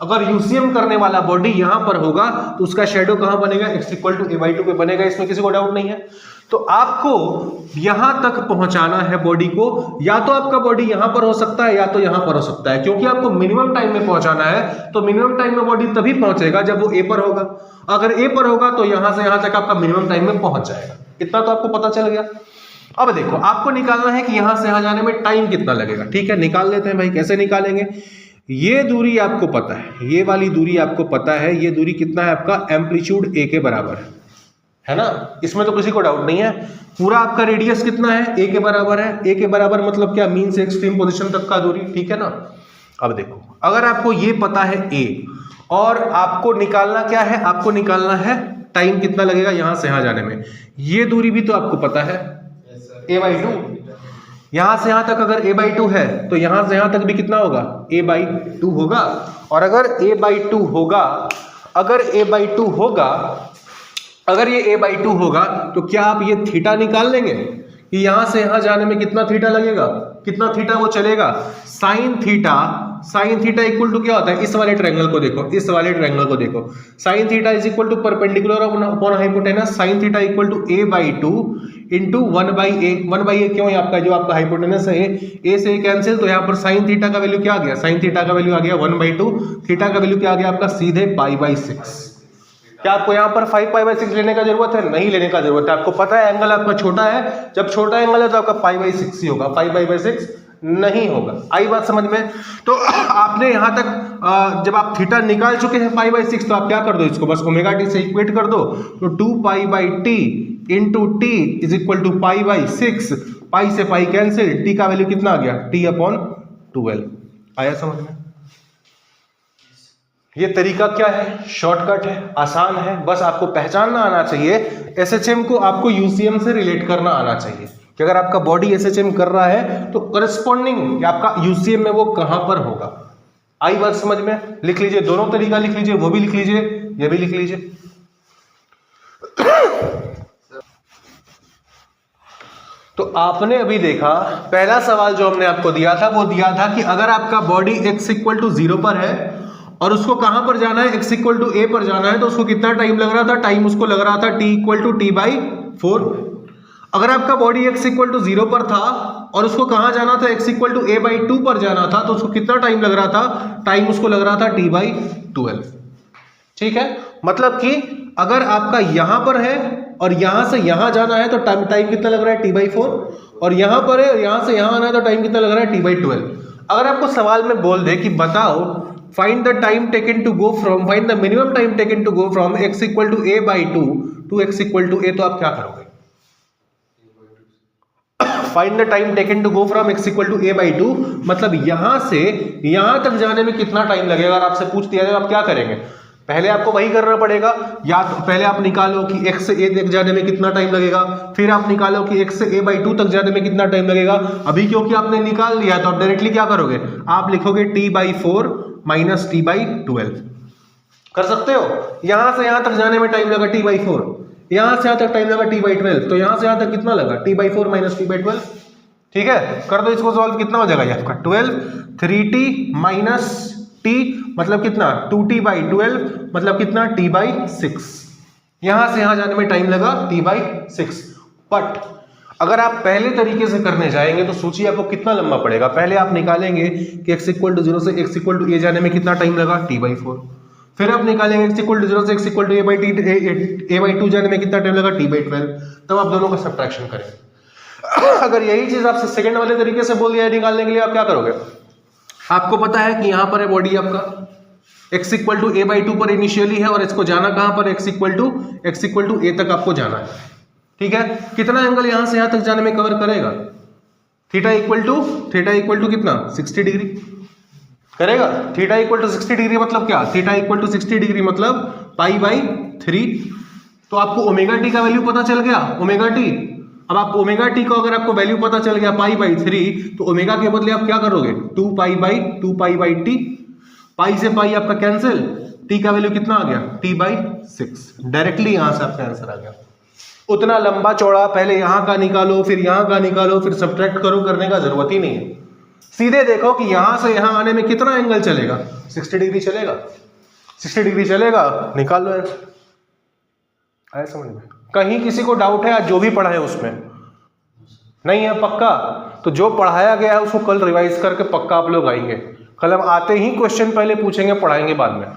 Speaker 1: अगर यूसीएम करने वाला बॉडी यहां पर होगा तो उसका शेडो कहां बनेगा, x इक्वल टू a/2 पे बनेगा, इसमें किसी को डाउट नहीं है। तो आपको यहां तक पहुंचाना है बॉडी को, या तो आपका बॉडी यहां पर हो सकता है या तो यहां पर हो सकता है, क्योंकि आपको मिनिमम टाइम में पहुंचाना है। तो मिनिमम टाइम में बॉडी तभी पहुंचेगा जब वो ए पर होगा, अगर ए पर होगा तो यहां से यहां तक आपका मिनिमम टाइम में पहुंच जाएगा। इतना तो आपको पता चल गया। अब देखो आपको निकालना है कि यहां से यहां जाने में टाइम कितना लगेगा, ठीक है। निकाल लेते हैं भाई, कैसे निकालेंगे। ये दूरी आपको पता है, ये वाली दूरी आपको पता है, ये दूरी कितना है आपका, एम्पलीट्यूड ए के बराबर है ना, इसमें तो किसी को डाउट नहीं है। पूरा आपका रेडियस कितना है, ए के बराबर है। ए के बराबर मतलब क्या, मीन से एक्सट्रीम पोजीशन तक का दूरी, ठीक है ना। अब देखो अगर आपको ये पता है ए, और आपको निकालना क्या है, आपको निकालना है टाइम कितना लगेगा यहां से यहां जाने में। ये दूरी भी तो आपको पता है a/2, यहां से यहां तक अगर a/2 है तो यहां से यहां तक भी कितना होगा, a/2 होगा। और अगर a/2 होगा, अगर ये a/2 होगा तो क्या आप ये थीटा निकाल लेंगे कि यहां से यहां जाने में कितना थीटा लगेगा, कितना थीटा वो चलेगा, साइन थीटा इक्वल टू क्या होता है, इस वाले ट्रायंगल को देखो, sine theta is equal to perpendicular upon hypotenuse, sine theta equal to a/2 into 1/a क्यों है आपका, जो आपका हाइपोटेनस है a से कैंसिल, तो यहाँ पर साइन थीटा का वैल्यू क्या आ गया, साइन थीटा का वैल्यू आ गया 1/2, थीटा का वैल्यू क्या आ गया आपका सीधे π/6। क्या आपको यहाँ पर 5π/6 लेने का जरूरत है, नहीं लेने का जरूरत है। आपको पता है एंगल आपका छोटा है, जब छोटा एंगल है तो आपका π/6 ही होगा, 5π/6 नहीं होगा। आई बात समझ में। तो आपने यहां तक जब आप थीटा निकाल चुके हैं π/6, तो आप क्या कर दो, इसको बस ω/t से इक्वेट कर दो, तो 2π/t into t is equal to π/6, pi से पाई कैंसिल, t का वैल्यू कितना आ गया, t/12। आया समझ में। ये तरीका क्या है, शॉर्टकट है, आसान है, बस आपको पहचानना आना चाहिए। एसएचएम को आपको यूसीएम से रिलेट करना आना चाहिए कि अगर आपका बॉडी एसएचएम कर रहा है तो करस्पॉन्डिंग आपका यूसीएम में वो कहां पर होगा। आई बात समझ में। लिख लीजिए, दोनों तरीका लिख लीजिए, वो भी लिख लीजिए, ये भी लिख लीजिए। तो आपने अभी देखा पहला सवाल जो हमने आपको दिया था, वो दिया था कि अगर आपका बॉडी x इक्वल टू 0 पर है और उसको कहां पर जाना है, x इक्वल टू a पर जाना है, तो उसको कितना टाइम लग रहा था, टाइम उसको लग रहा था t इक्वल टू t/4। अगर आपका बॉडी x इक्वल टू 0 पर था और उसको कहां जाना था, x इक्वल टू a/2 पर जाना था, तो उसको कितना टाइम लग रहा था, टाइम उसको लग रहा था t/12। ठीक है, मतलब कि अगर आपका यहां पर है और यहां से यहां जाना है तो टाइम कितना लग रहा है, t/4, और यहां पर है और यहां से यहां आना है तो टाइम कितना लग रहा है, t/12। अगर आपको सवाल में बोल दे कि बताओ find the time taken to go from, find the minimum time taken to go from x equal to a/2 to x equal to a, तो आप क्या करोगे, find the time taken to go from x equal to a/2, मतलब यहां से यहां तक जाने में कितना टाइम लगेगा। अगर आपसे पूछ दिया जाए आप क्या करेंगे, पहले आपको वही करना पड़ेगा, या तो पहले आप निकालो कि x से a तक जाने में कितना टाइम लगेगा, फिर आप निकालो कि x से a/2 तक जाने में कितना टाइम लगेगा। अभी क्योंकि आपने निकाल लिया तो आप डायरेक्टली क्या करोगे, आप लिखोगे t/4 माइनस t/12। कर सकते हो, यहां से यहां तक जाने में टाइम लगा t/4, यहां से यहां तक टाइम लगा t/12, तो यहां से यहां तक कितना लगा, t/4 माइनस t/12। ठीक है, कर दो इसको सॉल्व, कितना हो जाएगा ये आपका 12, 3t माइनस t मतलब कितना 2t/12, मतलब कितना t/6। यहां से यहां जाने में टाइम लगा t/6। बट अगर आप पहले तरीके से करने जाएंगे तो सोचिए आपको कितना लंबा पड़ेगा। पहले आप निकालेंगे कि x इक्वल टू 0 से x इक्वल टू a जाने में कितना टाइम लगा, t/4। फिर आप निकालेंगे x इक्वल टू 0 से x इक्वल टू a/2 जाने में कितना टाइम लगा, t/12। तब आप दोनों का सब्ट्रैक्शन करेंगे। अगर यही चीज आपसे सेकंड वाले तरीके से बोल दिया है निकालने के लिए, आप क्या करोगे, आपको पता है कि यहां पर है बॉडी आपका x equal to a by 2 पर इनिशियली है और इसको जाना कहां पर x इक्वल टू a तक आपको जाना है, ठीक है। कितना एंगल यहां से यहां तक जाने में कवर करेगा? थीटा इक्वल टू कितना 60 डिग्री करेगा। थीटा इक्वल टू 60 डिग्री मतलब क्या? थीटा इक्वल टू 60 डिग्री मतलब पाई बाई 3। तो आपको ओमेगा टी का वैल्यू पता चल गया, ओमेगा टी। अब आप ओमेगा टी को अगर आपको वैल्यू पता चल गया पाई बाई 3, तो ओमेगा के बदले आप क्या करोगे? 2 पाई बाई टी। पाई से पाई आपका कैंसिल, टी का वैल्यू कितना आ गया? t by 6। डायरेक्टली यहां से आपका आंसर आ गया। उतना लंबा चौड़ा पहले यहां का निकालो फिर यहां का निकालो फिर सब्ट्रैक्ट करो करने का जरूरत ही नहीं है। सीधे देखो कि यहां से यहां आने में कितना एंगल चलेगा? 60 डिग्री चलेगा। 60 डिग्री चलेगा, निकाल लो आंसर। आया समझ में? कहीं किसी को डाउट है आज जो भी पढ़ा है उसमें? नहीं है पक्का? तो जो पढ़ाया गया है उसको कल रिवाइज करके पक्का आप लोग आएंगे। कल हम आते ही क्वेश्चन पहले पूछेंगे, पढ़ाएंगे बाद में।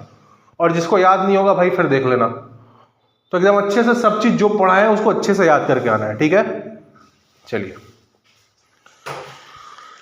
Speaker 1: और जिसको याद नहीं होगा भाई फिर देख लेना। तो एकदम अच्छे से सब चीज जो पढ़ा है उसको अच्छे से याद करके आना है, ठीक है। चलिए।